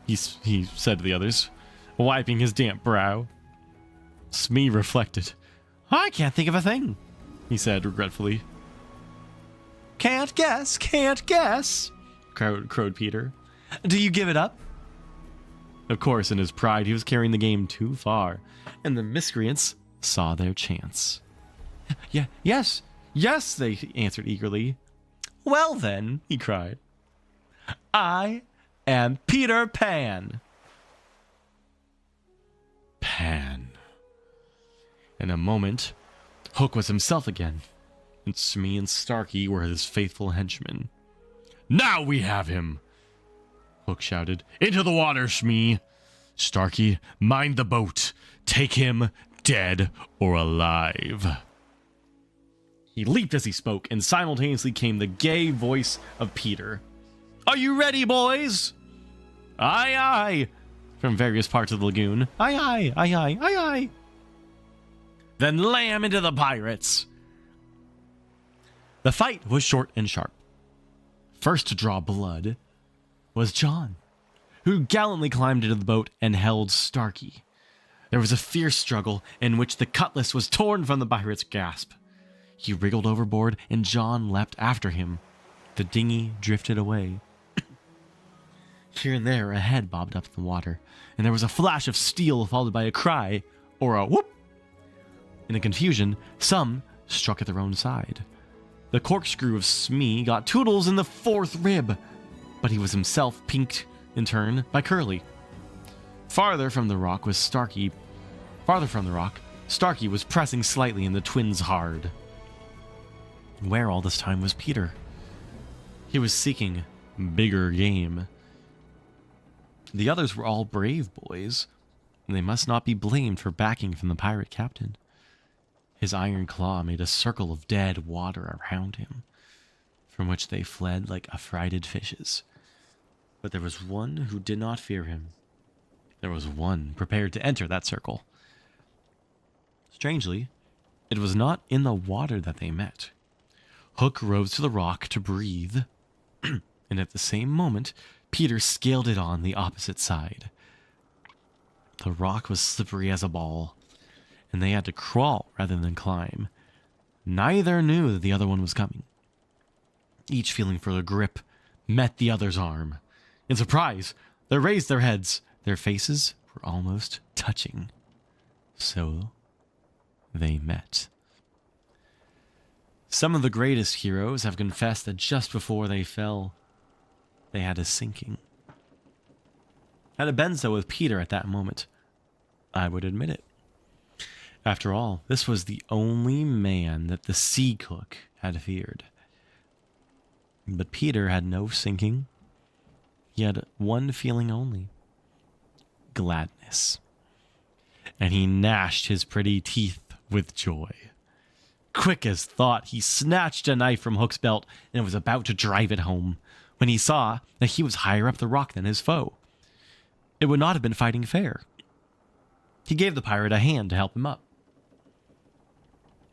he said to the others, wiping his damp brow. Smee reflected. I can't think of a thing, he said regretfully. Can't guess, crowed Peter. Do you give it up? Of course, in his pride, he was carrying the game too far, and the miscreants saw their chance. Yes, they answered eagerly. Well then, he cried. I am Peter Pan. Pan. In a moment, Hook was himself again, and Smee and Starkey were his faithful henchmen. Now we have him, Hook shouted. Into the water, Smee. Starkey, mind the boat. Take him, dead or alive. He leaped as he spoke, and simultaneously came the gay voice of Peter. Are you ready, boys? Aye, aye, from various parts of the lagoon. Aye, aye, aye, aye, aye, aye. Then lam into the pirates. The fight was short and sharp. First to draw blood was John, who gallantly climbed into the boat and held Starkey. There was a fierce struggle in which the cutlass was torn from the pirate's grasp. He wriggled overboard, and John leapt after him. The dinghy drifted away. Here and there, a head bobbed up in the water, and there was a flash of steel followed by a cry, or a whoop. In the confusion, some struck at their own side. The corkscrew of Smee got Toodles in the fourth rib, but he was himself pinked in turn by Curly. Farther from the rock, Starkey was pressing slightly in the twins hard. Where all this time was Peter? He was seeking bigger game. The others were all brave boys, and they must not be blamed for backing from the pirate captain. His iron claw made a circle of dead water around him, from which they fled like affrighted fishes. But there was one who did not fear him. There was one prepared to enter that circle. Strangely, it was not in the water that they met. Hook rose to the rock to breathe, and at the same moment, Peter scaled it on the opposite side. The rock was slippery as a ball, and they had to crawl rather than climb. Neither knew that the other one was coming. Each feeling for a grip met the other's arm. In surprise, they raised their heads. Their faces were almost touching. So they met. Some of the greatest heroes have confessed that just before they fell, they had a sinking. Had it been so with Peter at that moment, I would admit it. After all, this was the only man that the sea cook had feared. But Peter had no sinking. He had one feeling only: gladness. And he gnashed his pretty teeth with joy. Quick as thought, he snatched a knife from Hook's belt and was about to drive it home when he saw that he was higher up the rock than his foe. It would not have been fighting fair. He gave the pirate a hand to help him up.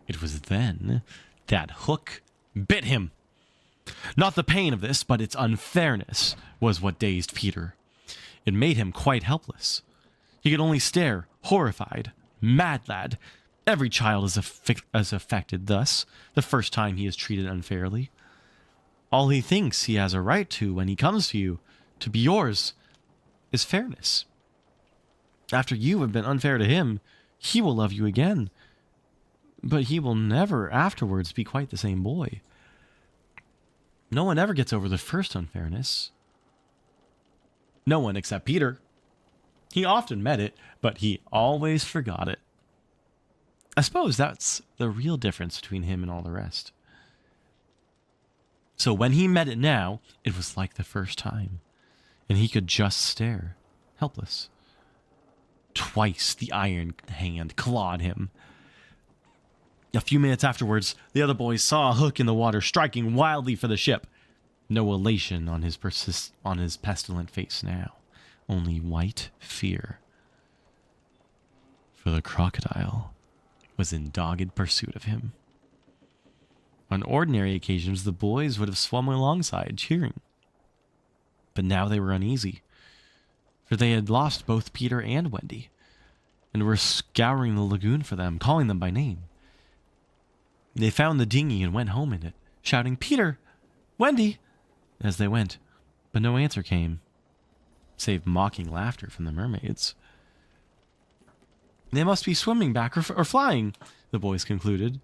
It was then that Hook bit him. Not the pain of this, but its unfairness was what dazed Peter. It made him quite helpless. He could only stare, horrified. Mad lad. Every child is affected thus, the first time he is treated unfairly. All he thinks he has a right to when he comes to you, to be yours, is fairness. After you have been unfair to him, he will love you again. But he will never afterwards be quite the same boy. No one ever gets over the first unfairness. No one except Peter. He often met it, but he always forgot it. I suppose that's the real difference between him and all the rest. So when he met it now, it was like the first time, and he could just stare, helpless. Twice the iron hand clawed him. A few minutes afterwards, the other boys saw a Hook in the water striking wildly for the ship. No elation on his pestilent face now, only white fear. For the crocodile was in dogged pursuit of him. On ordinary occasions, the boys would have swum alongside, cheering. But now they were uneasy, for they had lost both Peter and Wendy, and were scouring the lagoon for them, calling them by name. They found the dinghy and went home in it, shouting, "Peter! Wendy!" as they went, but no answer came, save mocking laughter from the mermaids. They must be swimming back or flying, the boys concluded.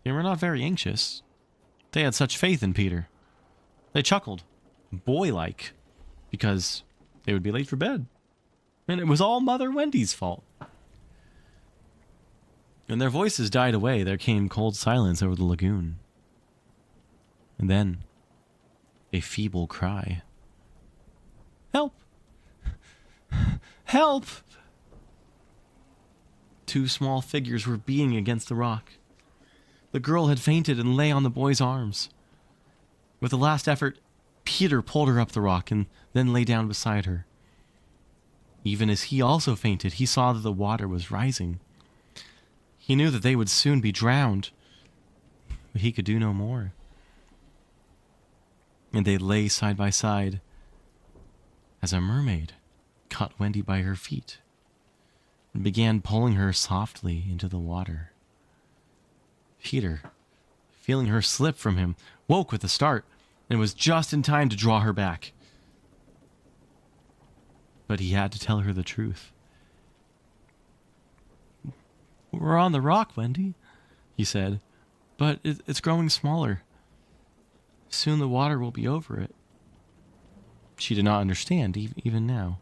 They were not very anxious. They had such faith in Peter. They chuckled, boy-like, because they would be late for bed. And it was all Mother Wendy's fault. When their voices died away, there came cold silence over the lagoon. And then, a feeble cry. "Help! Help!" Two small figures were beating against the rock. The girl had fainted and lay on the boy's arms. With a last effort, Peter pulled her up the rock and then lay down beside her. Even as he also fainted, he saw that the water was rising. He knew that they would soon be drowned, but he could do no more. And they lay side by side as a mermaid caught Wendy by her feet and began pulling her softly into the water. Peter, feeling her slip from him, woke with a start and was just in time to draw her back. But he had to tell her the truth. "We're on the rock, Wendy," he said, "but it's growing smaller. Soon the water will be over it." She did not understand, even now.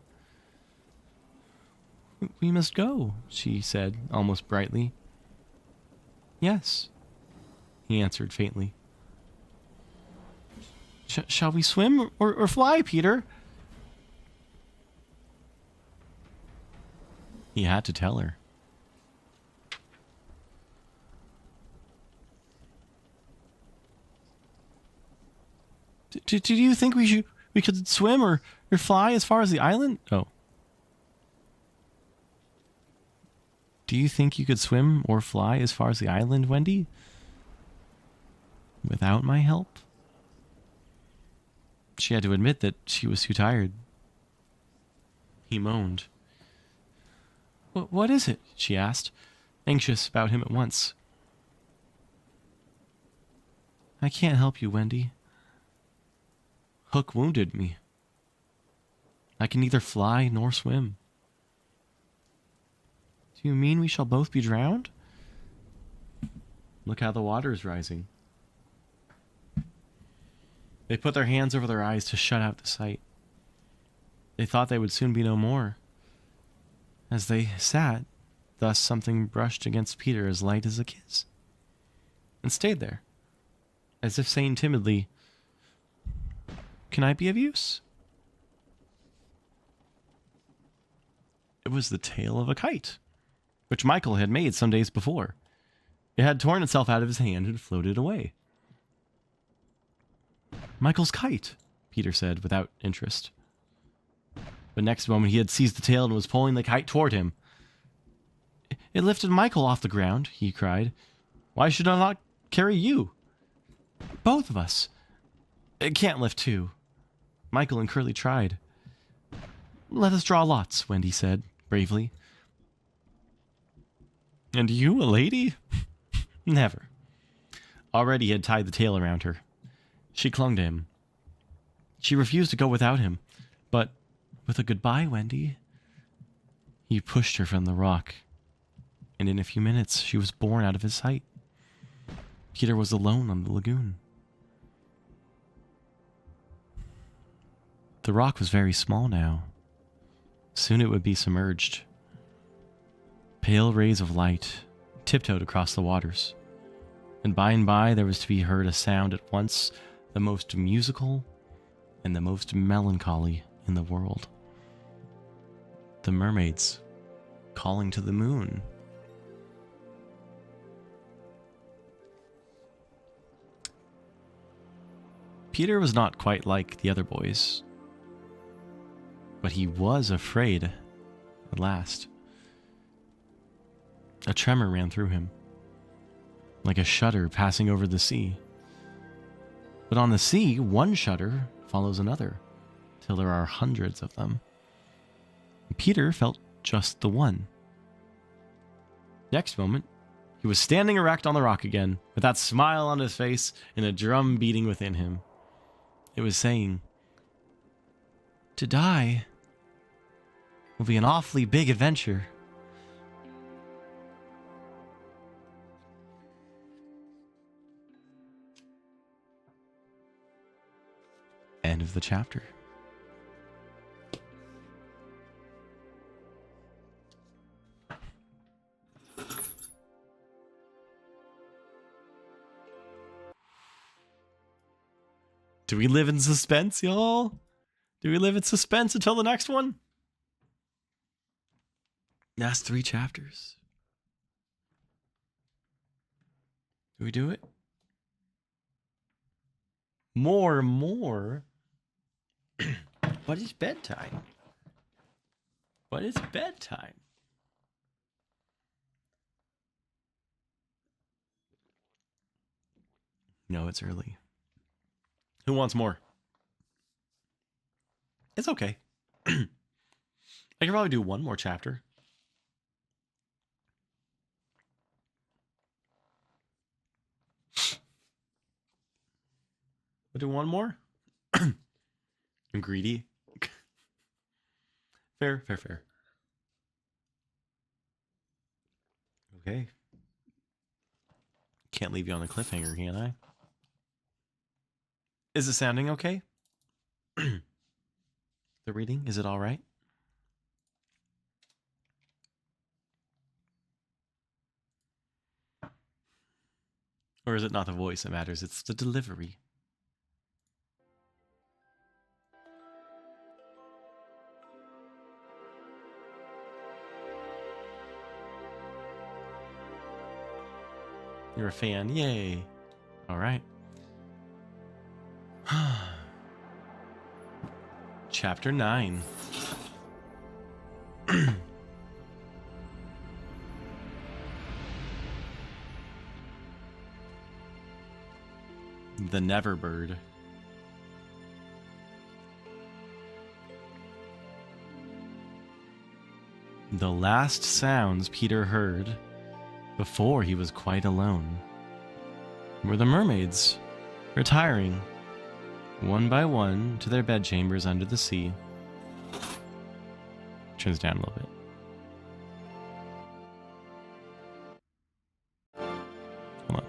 "We must go," she said, almost brightly. "Yes," he answered faintly. Shall we swim or fly, Peter?" He had to tell her. Do you think we could swim or fly as far as the island? Oh. Do you think you could swim or fly as far as the island, Wendy? Without my help? She had to admit that she was too tired. He moaned. What is it? She asked, anxious about him at once. I can't help you, Wendy. Hook wounded me. I can neither fly nor swim. Do you mean we shall both be drowned? Look how the water is rising. They put their hands over their eyes to shut out the sight. They thought they would soon be no more. As they sat, thus something brushed against Peter as light as a kiss, and stayed there, as if saying timidly, "Can I be of use?" It was the tail of a kite, which Michael had made some days before. It had torn itself out of his hand and floated away. "Michael's kite," Peter said without interest. But next moment he had seized the tail and was pulling the kite toward him. "It lifted Michael off the ground," he cried. "Why should I not carry you? Both of us. It can't lift two." Michael and Curly tried. "Let us draw lots," Wendy said, bravely. "And you, a lady?" "Never." Already he had tied the tail around her. She clung to him. She refused to go without him, but with a goodbye, Wendy, he pushed her from the rock, and in a few minutes she was borne out of his sight. Peter was alone on the lagoon. The rock was very small now. Soon it would be submerged. Pale rays of light tiptoed across the waters, and by there was to be heard a sound at once the most musical and the most melancholy in the world. The mermaids calling to the moon. Peter was not quite like the other boys, but he was afraid at last. A tremor ran through him, like a shudder passing over the sea. But on the sea, one shudder follows another, till there are hundreds of them. Peter felt just the one. Next moment, he was standing erect on the rock again, with that smile on his face and a drum beating within him. It was saying, "To die will be an awfully big adventure." End of the chapter. Do we live in suspense, y'all? Do we live in suspense until the next one? That's 3 chapters. Do we do it? More. What is bedtime? What is bedtime? No, it's early. Who wants more? It's okay. I can probably do one more chapter. I'll do one more. I'm greedy. Fair. Okay. Can't leave you on a cliffhanger, can I? Is it sounding okay? The reading, is it all right? Or is it not the voice that matters? It's the delivery. You're a fan. Yay. All right. Chapter 9. The Neverbird. The last sounds Peter heard before he was quite alone were the mermaids retiring one by one to their bedchambers under the sea. Turns down a little bit. Hold on.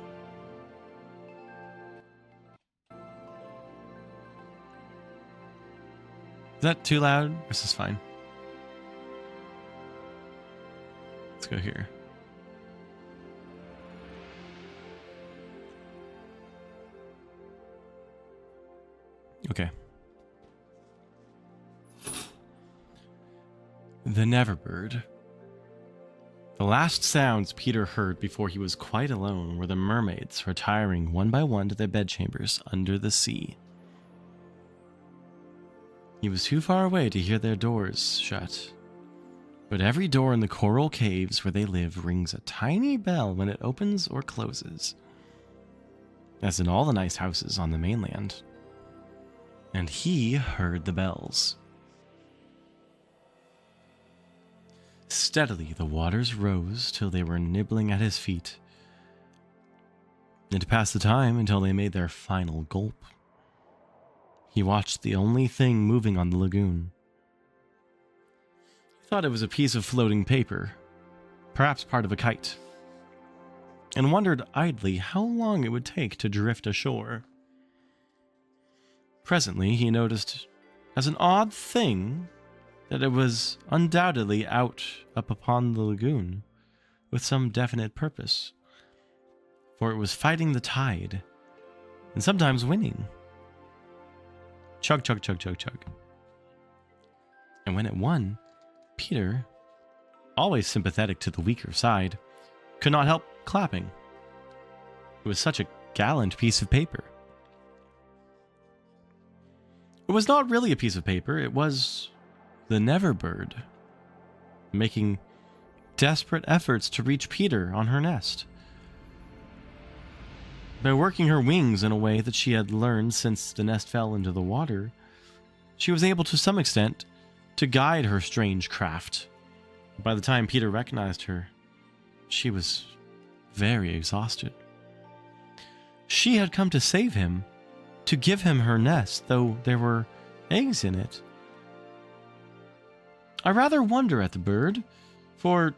Is that too loud? Or is this fine? Let's go here. Okay. The Neverbird. The last sounds Peter heard before he was quite alone were the mermaids retiring one by one to their bedchambers under the sea. He was too far away to hear their doors shut, but every door in the coral caves where they live rings a tiny bell when it opens or closes, as in all the nice houses on the mainland. And he heard the bells. Steadily the waters rose till they were nibbling at his feet, and to pass the time until they made their final gulp, he watched the only thing moving on the lagoon. He thought it was a piece of floating paper, perhaps part of a kite, and wondered idly how long it would take to drift ashore. Presently he noticed, as an odd thing, that it was undoubtedly up upon the lagoon with some definite purpose, for it was fighting the tide and sometimes winning. Chug, chug, chug, chug, chug. And when it won, Peter, always sympathetic to the weaker side, could not help clapping. It was such a gallant piece of paper. It was not really a piece of paper, it was the Neverbird, making desperate efforts to reach Peter on her nest. By working her wings in a way that she had learned since the nest fell into the water, she was able to some extent to guide her strange craft. By the time Peter recognized her, she was very exhausted. She had come to save him, to give him her nest, though there were eggs in it. I rather wonder at the bird, for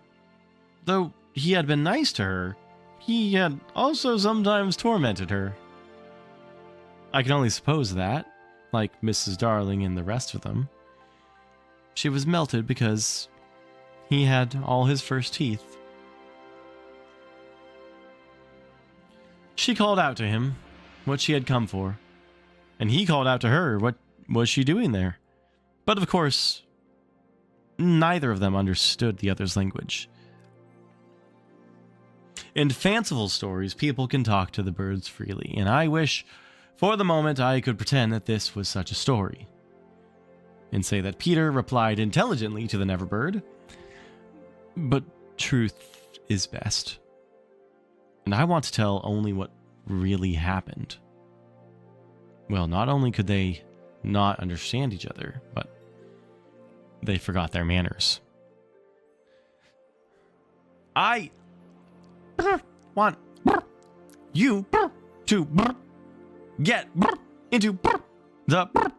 though he had been nice to her, he had also sometimes tormented her. I can only suppose that, like Mrs. Darling and the rest of them, she was melted because he had all his first teeth. She called out to him what she had come for, and he called out to her what was she doing there. But of course, neither of them understood the other's language. In fanciful stories, people can talk to the birds freely, and I wish, for the moment, I could pretend that this was such a story, and say that Peter replied intelligently to the Neverbird. But truth is best, and I want to tell only what really happened. Well, not only could they not understand each other, but they forgot their manners. I want you to get into the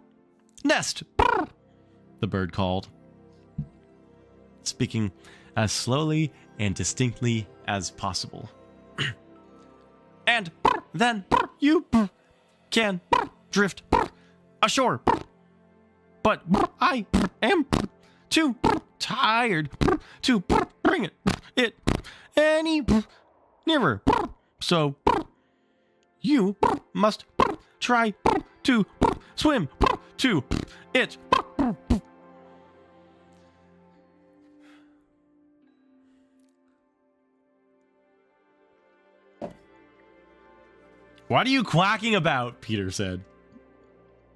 nest, the bird called, speaking as slowly and distinctly as possible. And then you can drift ashore. But I am too tired to bring it any nearer. So you must try to swim to it. What are you quacking about? Peter said.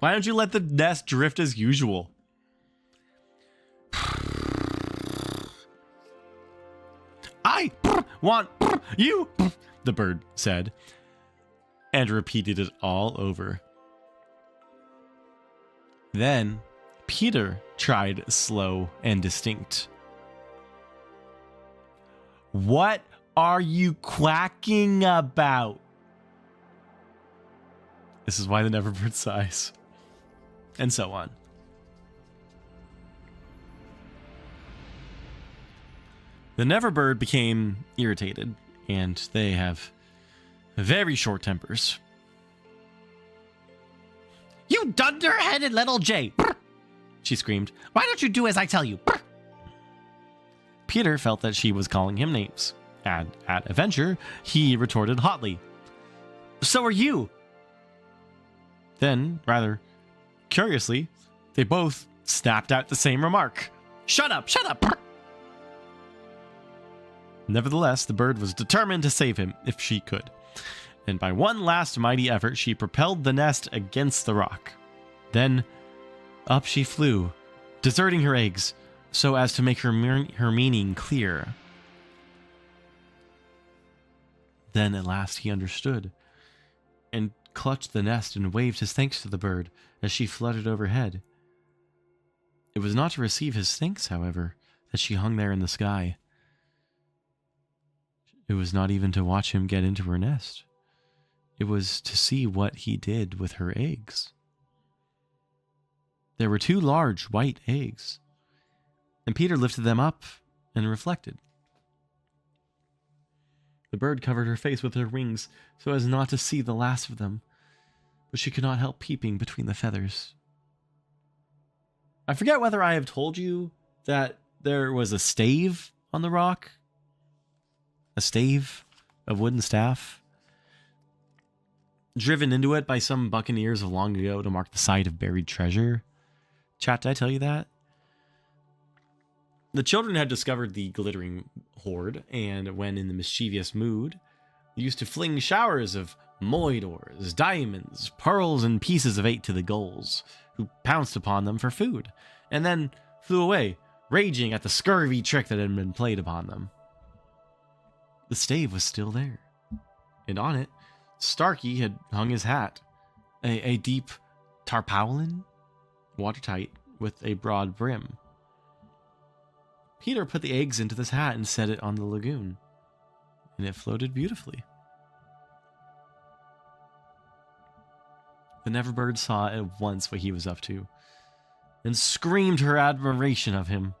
Why don't you let the nest drift as usual? I want you, the bird said, and repeated it all over. Then Peter tried slow and distinct. What are you quacking about? This is why the Neverbird sighs. And so on. The Neverbird became irritated, and they have very short tempers. You dunder-headed little Jay! She screamed. Why don't you do as I tell you? Peter felt that she was calling him names. At Adventure, he retorted hotly. So are you! Then, rather curiously, they both snapped out the same remark. Shut up! Shut up! Nevertheless, the bird was determined to save him if she could. And by one last mighty effort, she propelled the nest against the rock. Then, up she flew, deserting her eggs, so as to make her meaning clear. Then at last he understood, and clutched the nest and waved his thanks to the bird as she fluttered overhead. It was not to receive his thanks, however, that she hung there in the sky. It was not even to watch him get into her nest. It was to see what he did with her eggs. There were 2 large white eggs, and Peter lifted them up and reflected. The bird covered her face with her wings so as not to see the last of them, but she could not help peeping between the feathers. I forget whether I have told you that there was a stave on the rock. A stave of wooden staff, driven into it by some buccaneers of long ago to mark the site of buried treasure. Chat, did I tell you that? The children had discovered the glittering hoard, and when in the mischievous mood, they used to fling showers of moidors, diamonds, pearls, and pieces of 8 to the gulls, who pounced upon them for food, and then flew away, raging at the scurvy trick that had been played upon them. The stave was still there, and on it, Starkey had hung his hat, a deep tarpaulin, watertight, with a broad brim. Peter put the eggs into this hat and set it on the lagoon, and it floated beautifully. The Neverbird saw at once what he was up to, and screamed her admiration of him.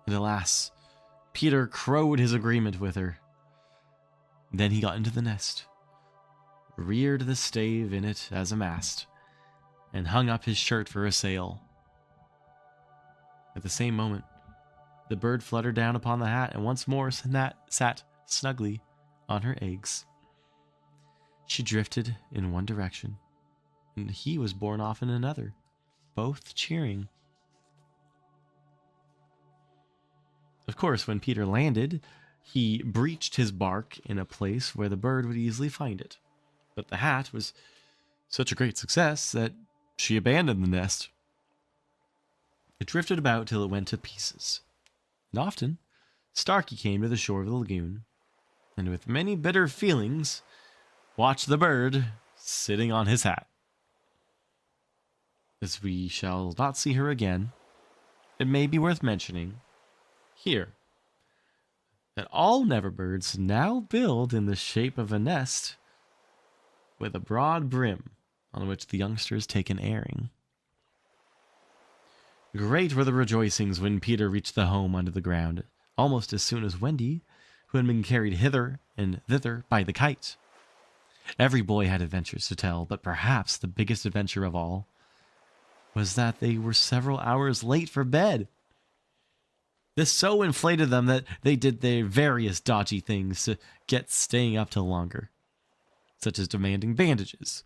And alas, Peter crowed his agreement with her. Then he got into the nest, reared the stave in it as a mast, and hung up his shirt for a sail. At the same moment, the bird fluttered down upon the hat and once more sat snugly on her eggs. She drifted in one direction, and he was borne off in another, both cheering. Of course, when Peter landed, he breached his bark in a place where the bird would easily find it. But the hat was such a great success that she abandoned the nest. It drifted about till it went to pieces. And often, Starkey came to the shore of the lagoon, and with many bitter feelings, watched the bird sitting on his hat. As we shall not see her again, it may be worth mentioning here that all Neverbirds now build in the shape of a nest with a broad brim on which the youngsters take an airing. Great were the rejoicings when Peter reached the home under the ground, almost as soon as Wendy, who had been carried hither and thither by the kite. Every boy had adventures to tell, but perhaps the biggest adventure of all was that they were several hours late for bed. This so inflated them that they did their various dodgy things to get staying up till longer, such as demanding bandages.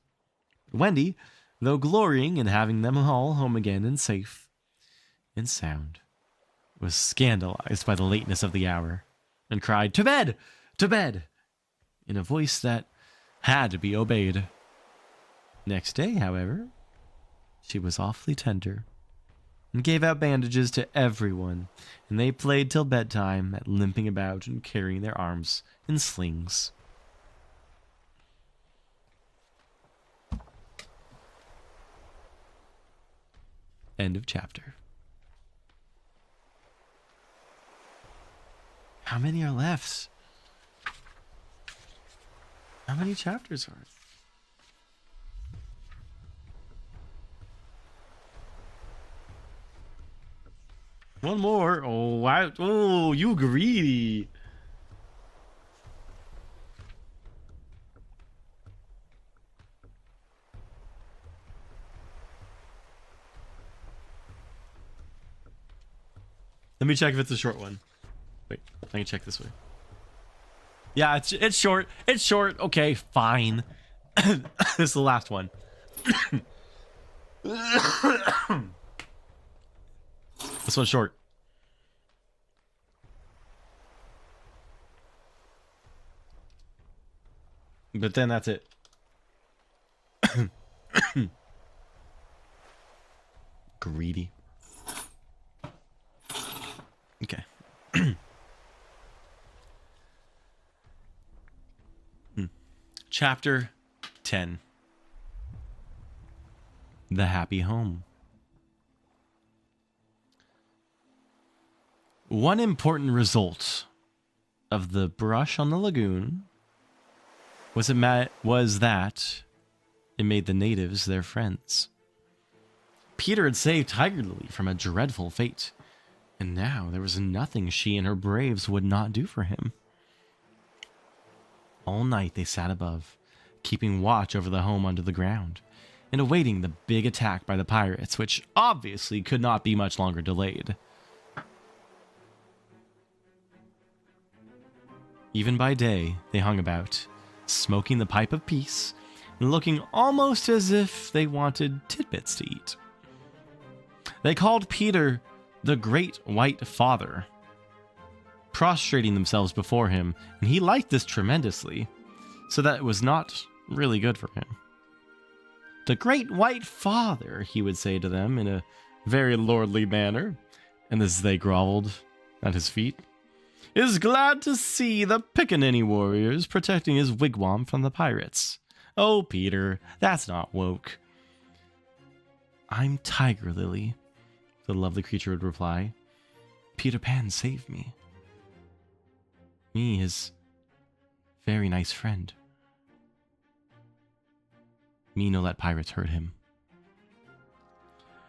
Wendy, though glorying in having them all home again and safe and sound, was scandalized by the lateness of the hour, and cried, "To bed! To bed!" in a voice that had to be obeyed. Next day, however, she was awfully tender, and gave out bandages to everyone, and they played till bedtime at limping about and carrying their arms in slings. End of chapter. How many are left? How many chapters are it? One more. Oh, wow. Oh, you greedy. Let me check if it's a short one. Wait, I can check this way. Yeah, it's short. It's short. Okay, fine. This is the last one. This one's short. But then that's it. Greedy. Okay. Chapter 10. The Happy Home. One important result of the brush on the lagoon was that it made the natives their friends. Peter had saved Tiger Lily from a dreadful fate, and now there was nothing she and her braves would not do for him. All night they sat above, keeping watch over the home under the ground, and awaiting the big attack by the pirates, which obviously could not be much longer delayed. Even by day, they hung about, smoking the pipe of peace, and looking almost as if they wanted tidbits to eat. They called Peter the Great White Father, prostrating themselves before him, and he liked this tremendously, so that it was not really good for him. The Great White Father, he would say to them in a very lordly manner, and as they groveled at his feet, is glad to see the Pickaninny warriors protecting his wigwam from the pirates. Oh, Peter, that's not woke. I'm Tiger Lily, the lovely creature would reply. Peter Pan saved me. Me, his very nice friend. Me no let pirates hurt him.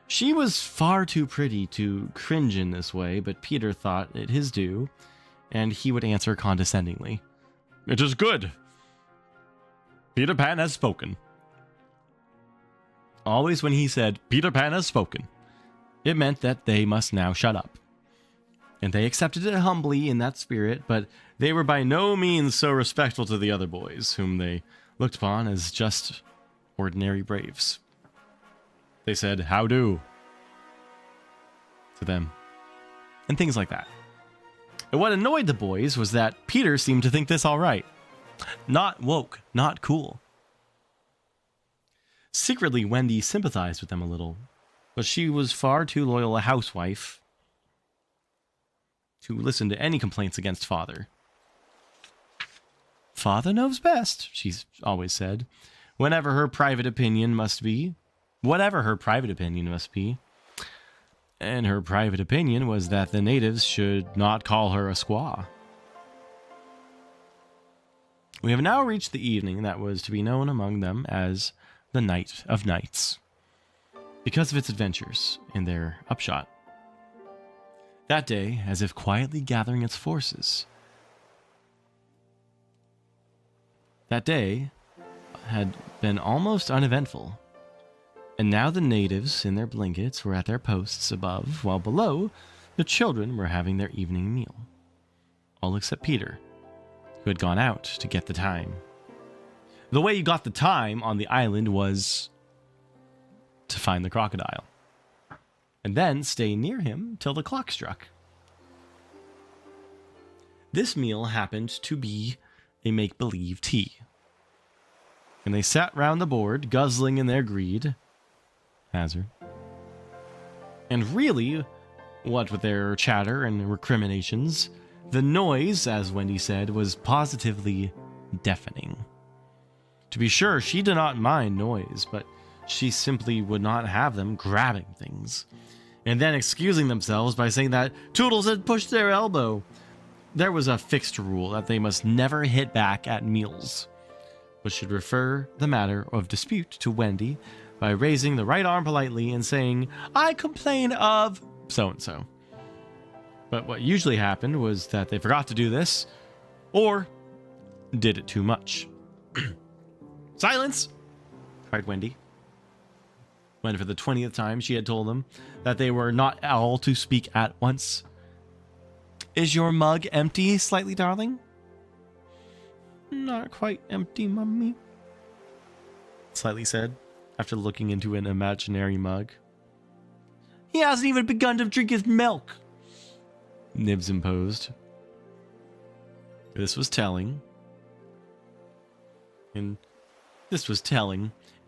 She was far too pretty to cringe in this way, but Peter thought it his due, and he would answer condescendingly. It is good. Peter Pan has spoken. Always when he said, Peter Pan has spoken, it meant that they must now shut up. And they accepted it humbly in that spirit, but they were by no means so respectful to the other boys, whom they looked upon as just ordinary braves. They said, how do? To them. And things like that. And what annoyed the boys was that Peter seemed to think this all right. Not woke, not cool. Secretly, Wendy sympathized with them a little, but she was far too loyal a housewife to listen to any complaints against Father. Father knows best, she's always said, whatever her private opinion must be. And her private opinion was that the natives should not call her a squaw. We have now reached the evening that was to be known among them as the Night of Nights, because of its adventures and their upshot. That day, as if quietly gathering its forces, that day had been almost uneventful. And now the natives in their blankets were at their posts above, while below, the children were having their evening meal. All except Peter, who had gone out to get the time. The way you got the time on the island was to find the crocodile, and then stay near him till the clock struck. This meal happened to be a make-believe tea, and they sat round the board, guzzling in their greed. Hazard. And really, what with their chatter and recriminations, the noise, as Wendy said, was positively deafening. To be sure, she did not mind noise, but she simply would not have them grabbing things, and then excusing themselves by saying that Toodles had pushed their elbow, there was a fixed rule that they must never hit back at meals, but should refer the matter of dispute to Wendy by raising the right arm politely and saying, "I complain of so-and-so." But what usually happened was that they forgot to do this, or did it too much. "Silence!" cried Wendy, when for the 20th time she had told them that they were not all to speak at once. "Is your mug empty, Slightly darling?" "Not quite empty, Mummy," Slightly said, after looking into an imaginary mug. "He hasn't even begun to drink his milk," Nibs imposed. This was telling. And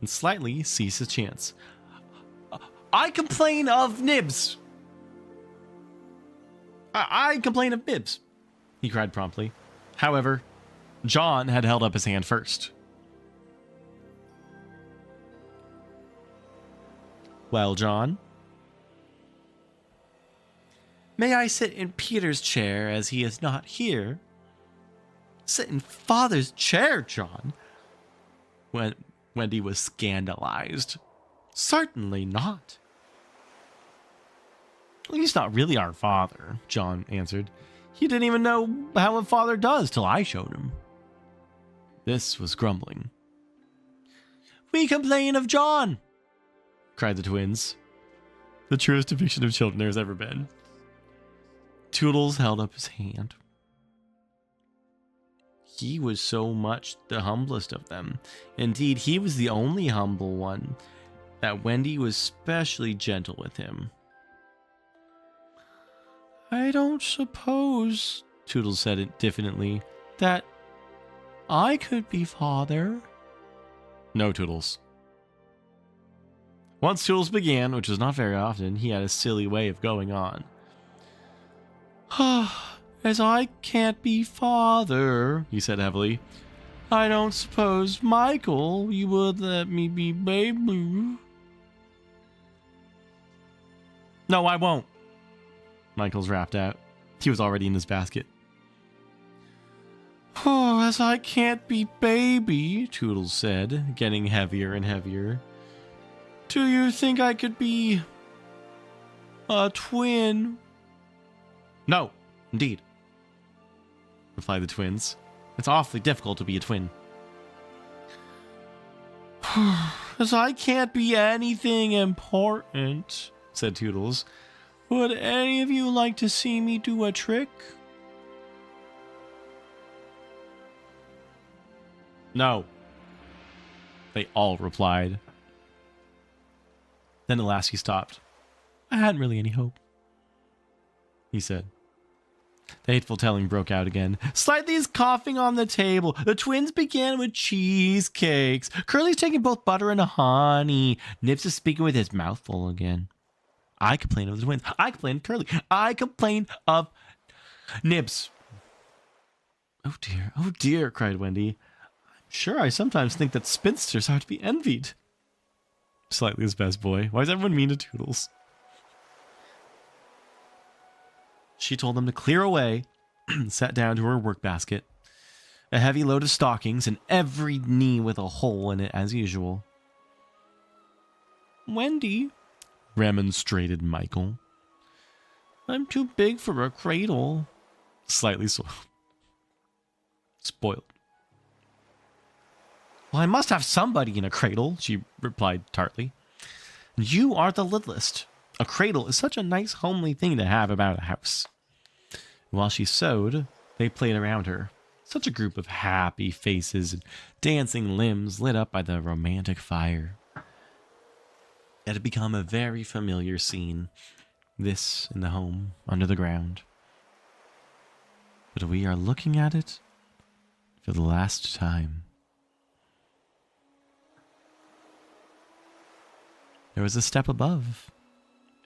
Slightly seized his chance. "I complain of Nibs! I complain of Nibs!" he cried promptly. However, John had held up his hand first. "Well, John?" "May I sit in Peter's chair as he is not here?" "Sit in Father's chair, John?" Wendy was scandalized. "Certainly not." "Well, he's not really our father," John answered. "He didn't even know how a father does till I showed him." This was grumbling. "We complain of John!" cried the twins. The truest depiction of children there has ever been. Toodles held up his hand. He was so much the humblest of them. Indeed, he was the only humble one, that Wendy was specially gentle with him. "I don't suppose," Toodles said diffidently, "that I could be father." "No, Toodles." Once Toodles began, which was not very often, he had a silly way of going on. "As I can't be father," he said heavily, "I don't suppose, Michael, you would let me be baby." "No, I won't," Michaels rapped out. He was already in his basket. "As I can't be baby," Toodles said, getting heavier and heavier. "Do you think I could be a twin?" "No, indeed," replied the twins. "It's awfully difficult to be a twin." "As I can't be anything important," said Toodles, "would any of you like to see me do a trick?" "No," they all replied. Then at last he stopped. "I hadn't really any hope," he said. The hateful telling broke out again. Slightly's coughing on the table. The twins began with cheesecakes. Curly's taking both butter and honey. Nibs is speaking with his mouth full again. I complain of the twins. I complain of Curly. I complain of Nibs. Oh dear, cried Wendy. "I'm sure I sometimes think that spinsters are to be envied." Slightly his best boy. Why is everyone mean to Toodles? She told them to clear away, sat down to her work basket, a heavy load of stockings, and every knee with a hole in it as usual. "Wendy," remonstrated Michael, "I'm too big for a cradle." Slightly spoiled. "Well, I must have somebody in a cradle," she replied tartly. "You are the littlest. A cradle is such a nice homely thing to have about a house." While she sewed, they played around her. Such a group of happy faces and dancing limbs lit up by the romantic fire. It had become a very familiar scene, this in the home under the ground. But we are looking at it for the last time. There was a step above,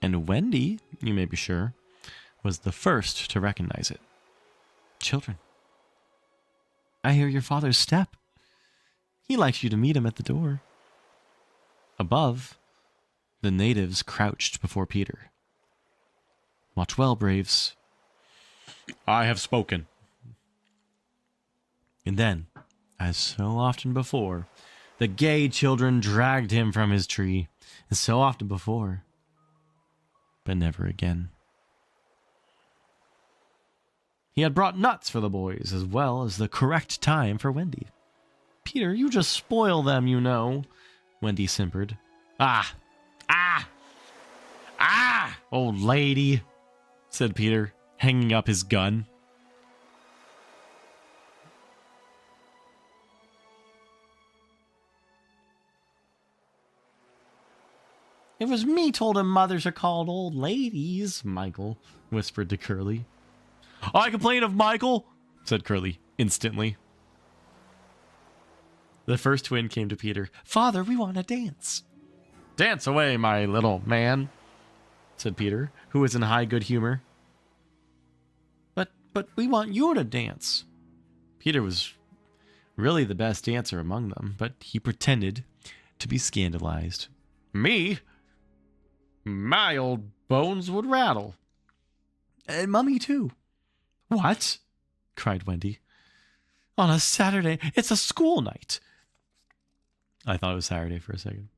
and Wendy, you may be sure, was the first to recognize it. "Children, I hear your father's step. He likes you to meet him at the door." Above, the natives crouched before Peter. "Watch well, braves. I have spoken. And then, as so often before, the gay children dragged him from his tree. And so often before, but never again. He had brought nuts for the boys, as well as the correct time for Wendy. Peter, you just spoil them, you know, Wendy simpered. Ah! Old lady, said Peter, hanging up his gun. It was me told him mothers are called old ladies, Michael whispered to Curly. I complain of Michael, said Curly instantly. The first twin came to Peter. Father, we want to dance. Dance away, my little man, said Peter, who was in high good humor. But we want you to dance. Peter was really the best dancer among them, but he pretended to be scandalized. Me? My old bones would rattle. And Mummy, too. What? Cried Wendy. On a Saturday, it's a school night. I thought it was Saturday for a second.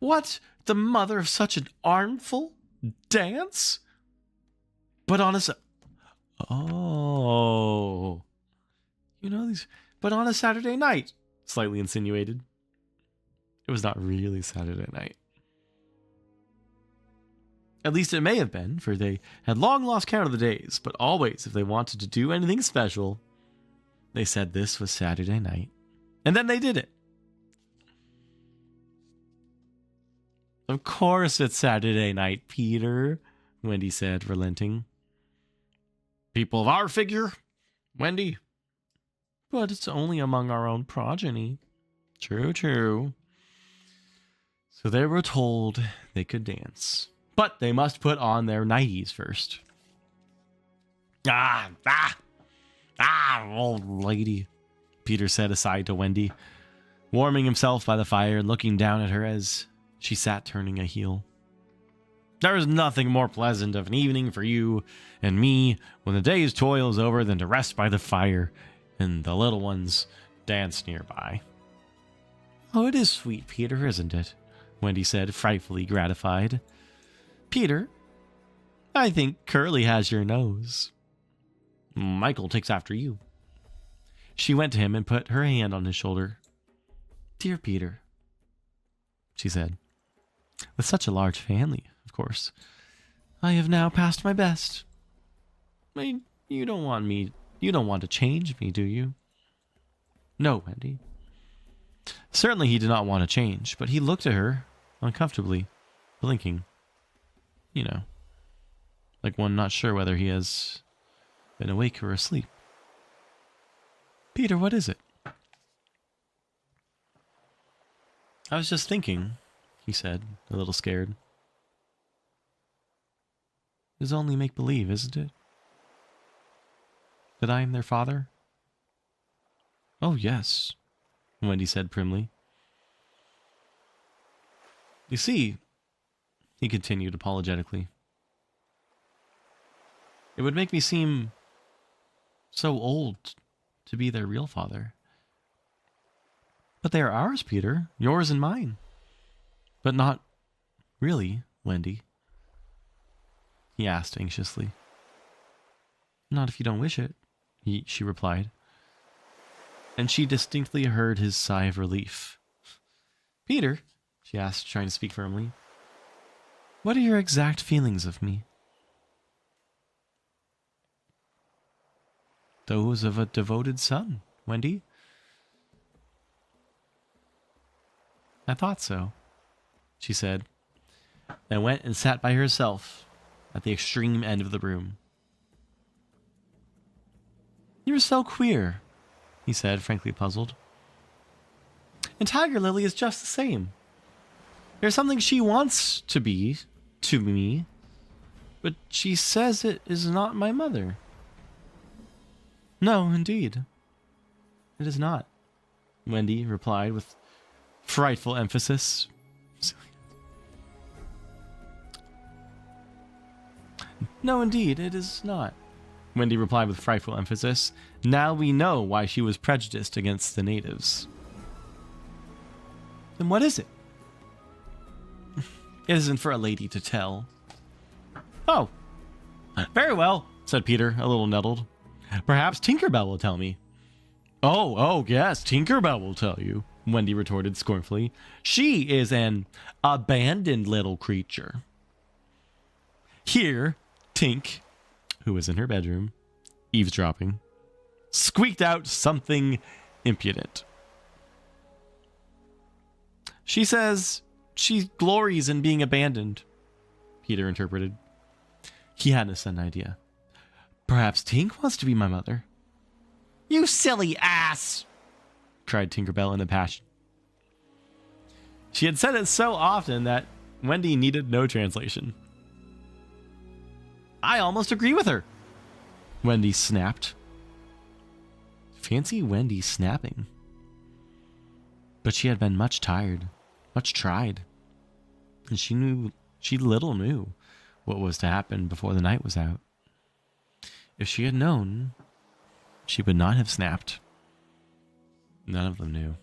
What? The mother of such an armful? Dance? But on a... Oh. You know these... But on a Saturday night, slightly insinuated. It was not really Saturday night. At least it may have been, for they had long lost count of the days, but always, if they wanted to do anything special, they said this was Saturday night. And then they did it. Of course it's Saturday night, Peter, Wendy said, relenting. People of our figure, Wendy. But it's only among our own progeny. True, true. So they were told they could dance. But they must put on their nighties first. Old lady, Peter said aside to Wendy, warming himself by the fire and looking down at her as she sat turning a heel. There is nothing more pleasant of an evening for you and me when the day's toil is over than to rest by the fire and the little ones dance nearby. Oh, it is sweet, Peter, isn't it? Wendy said, frightfully gratified. Peter, I think Curly has your nose. Michael takes after you. She went to him and put her hand on his shoulder. Dear Peter, she said, with such a large family, of course, I have now passed my best. I mean, you don't want to change me, do you? No, Wendy. Certainly he did not want to change, but he looked at her uncomfortably, blinking. You know, like one not sure whether he has been awake or asleep. Peter, what is it? I was just thinking, he said, a little scared. It's only make-believe, isn't it? That I am their father? Oh, yes, Wendy said primly. You see, he continued apologetically, it would make me seem so old to be their real father. But they are ours, Peter, yours and mine. But not really, Wendy, he asked anxiously. Not if you don't wish it, she replied. And she distinctly heard his sigh of relief. Peter, she asked, trying to speak firmly, what are your exact feelings of me? Those of a devoted son, Wendy. I thought so, she said, and went and sat by herself at the extreme end of the room. You're so queer, he said, frankly puzzled. And Tiger Lily is just the same. There's something she wants to be to me, but she says it is not my mother. No, indeed. It is not, Wendy replied with frightful emphasis. No, indeed, it is not, Wendy replied with frightful emphasis. Now we know why she was prejudiced against the natives. Then what is it? It isn't for a lady to tell. Oh, very well, said Peter, a little nettled. Perhaps Tinkerbell will tell me. Oh, yes, Tinkerbell will tell you, Wendy retorted scornfully. She is an abandoned little creature. Here, Tink, who was in her bedroom, eavesdropping, squeaked out something impudent. She says she glories in being abandoned, Peter interpreted. He had a sudden idea. Perhaps Tink wants to be my mother. You silly ass! Cried Tinkerbell in a passion. She had said it so often that Wendy needed no translation. I almost agree with her, Wendy snapped. Fancy Wendy snapping. But she had been much tired, much tried, and she little knew what was to happen before the night was out. If she had known, she would not have snapped. None of them knew.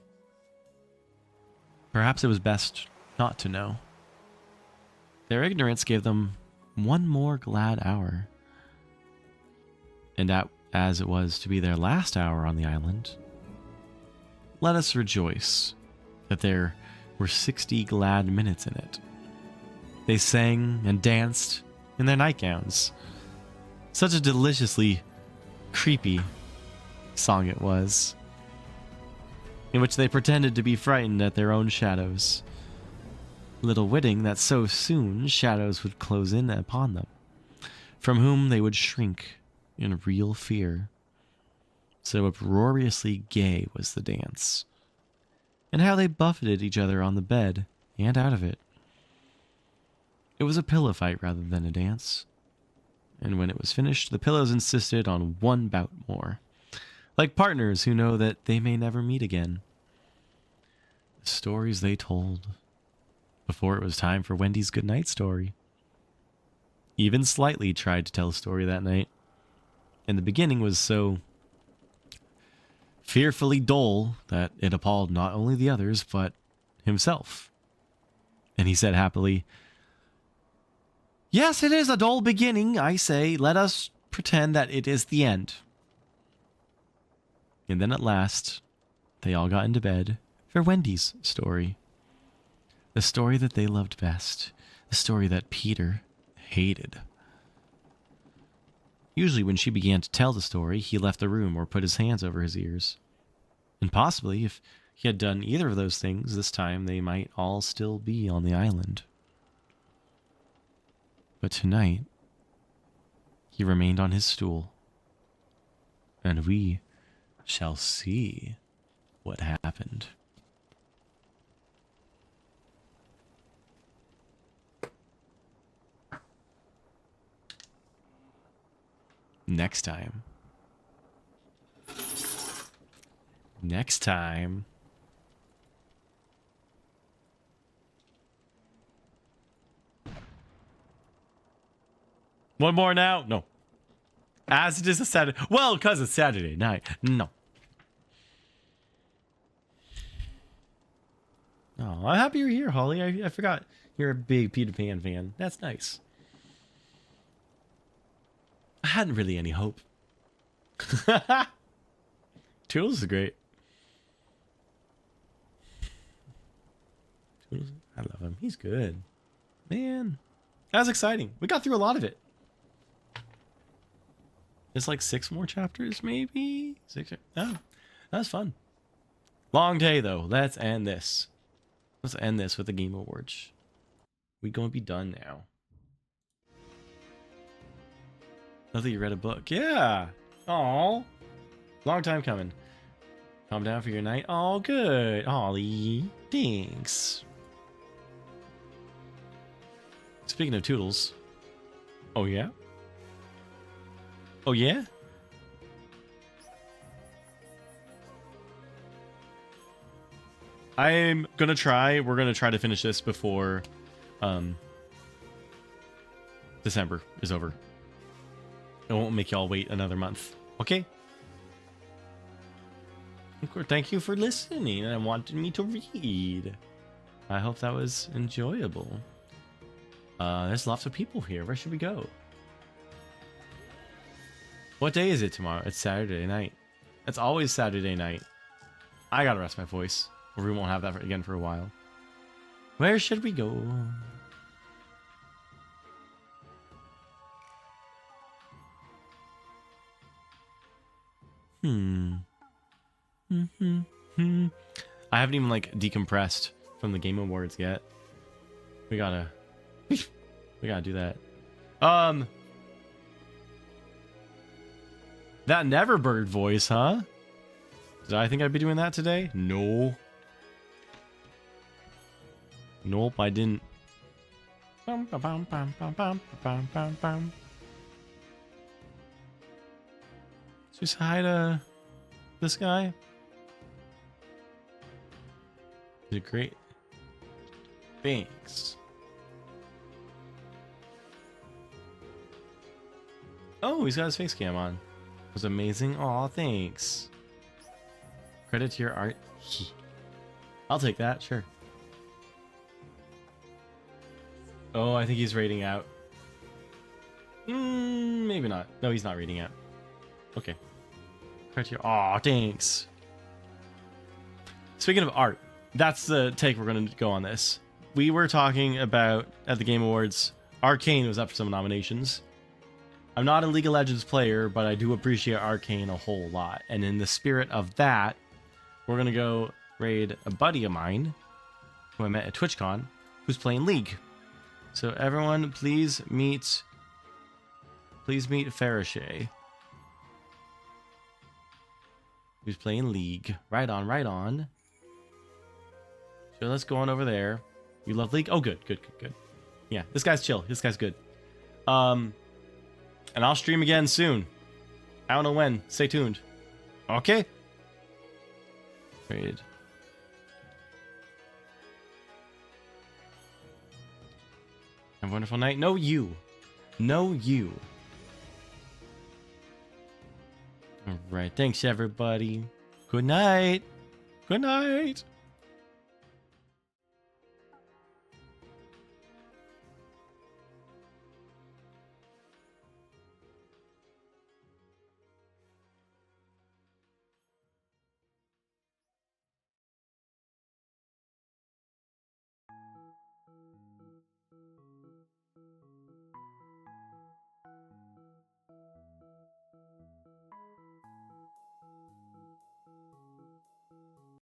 Perhaps it was best not to know. Their ignorance gave them one more glad hour. And as it was to be their last hour on the island, let us rejoice that there were 60 glad minutes in it. They sang and danced in their nightgowns. Such a deliciously creepy song it was, in which they pretended to be frightened at their own shadows, little witting that so soon shadows would close in upon them, from whom they would shrink in real fear. So uproariously gay was the dance, and how they buffeted each other on the bed and out of it. It was a pillow fight rather than a dance, and when it was finished, the pillows insisted on one bout more, like partners who know that they may never meet again. The stories they told before it was time for Wendy's goodnight story. Even Slightly tried to tell a story that night, and the beginning was so fearfully dull that it appalled not only the others, but himself. And he said happily, Yes, it is a dull beginning, I say. Let us pretend that it is the end. And then at last, they all got into bed for Wendy's story. The story that they loved best. The story that Peter hated. Usually when she began to tell the story, he left the room or put his hands over his ears. And possibly, if he had done either of those things, this time they might all still be on the island. But tonight, he remained on his stool. And we shall see what happened. Next time. Next time. One more now? No. As it is a Saturday. Well, because it's Saturday night. No. Oh, I'm happy you're here, Holly. I forgot you're a big Peter Pan fan. That's nice. I hadn't really any hope. Toodles is great. Toodles, I love him. He's good. Man, that was exciting. We got through a lot of it. There's like 6 more chapters, maybe? 6. Oh, that was fun. Long day, though. Let's end this. Let's end this with the Game Awards. We gonna be done now. Love that you read a book. Yeah. Aw. Long time coming. Calm down for your night. Oh, good. Ollie. Thanks. Speaking of Toodles. Oh, yeah? Oh, yeah? We're gonna try to finish this before December is over. I won't make y'all wait another month. Okay? Thank you for listening and wanting me to read. I hope that was enjoyable. There's lots of people here. Where should we go? What day is it tomorrow? It's Saturday night. It's always Saturday night. I gotta rest my voice, or we won't have that again for a while. Where should we go? I haven't even like decompressed from the Game Awards yet. We gotta do that. That Neverbird voice, huh? Did I think I'd be doing that today? No. Nope, I didn't. Just hi to this guy. You're great. Thanks. Oh, he's got his face cam on. It was amazing. Aw, thanks. Credit to your art. I'll take that, sure. Oh, I think he's raiding out. Maybe not. No, he's not raiding out. Okay. Credit to your... Aw, thanks. Speaking of art, that's the take we're going to go on this. We were talking about, at the Game Awards, Arcane was up for some nominations. I'm not a League of Legends player, but I do appreciate Arcane a whole lot. And in the spirit of that, we're going to go raid a buddy of mine, who I met at TwitchCon, who's playing League. So everyone, please meet Farishay, who's playing League. Right on, right on. So let's go on over there. You love League? Oh, good. Yeah, this guy's chill. This guy's good. And I'll stream again soon. I don't know when. Stay tuned. Okay. Raid. Have a wonderful night. No, you. No, you. All right. Thanks, everybody. Good night. Good night.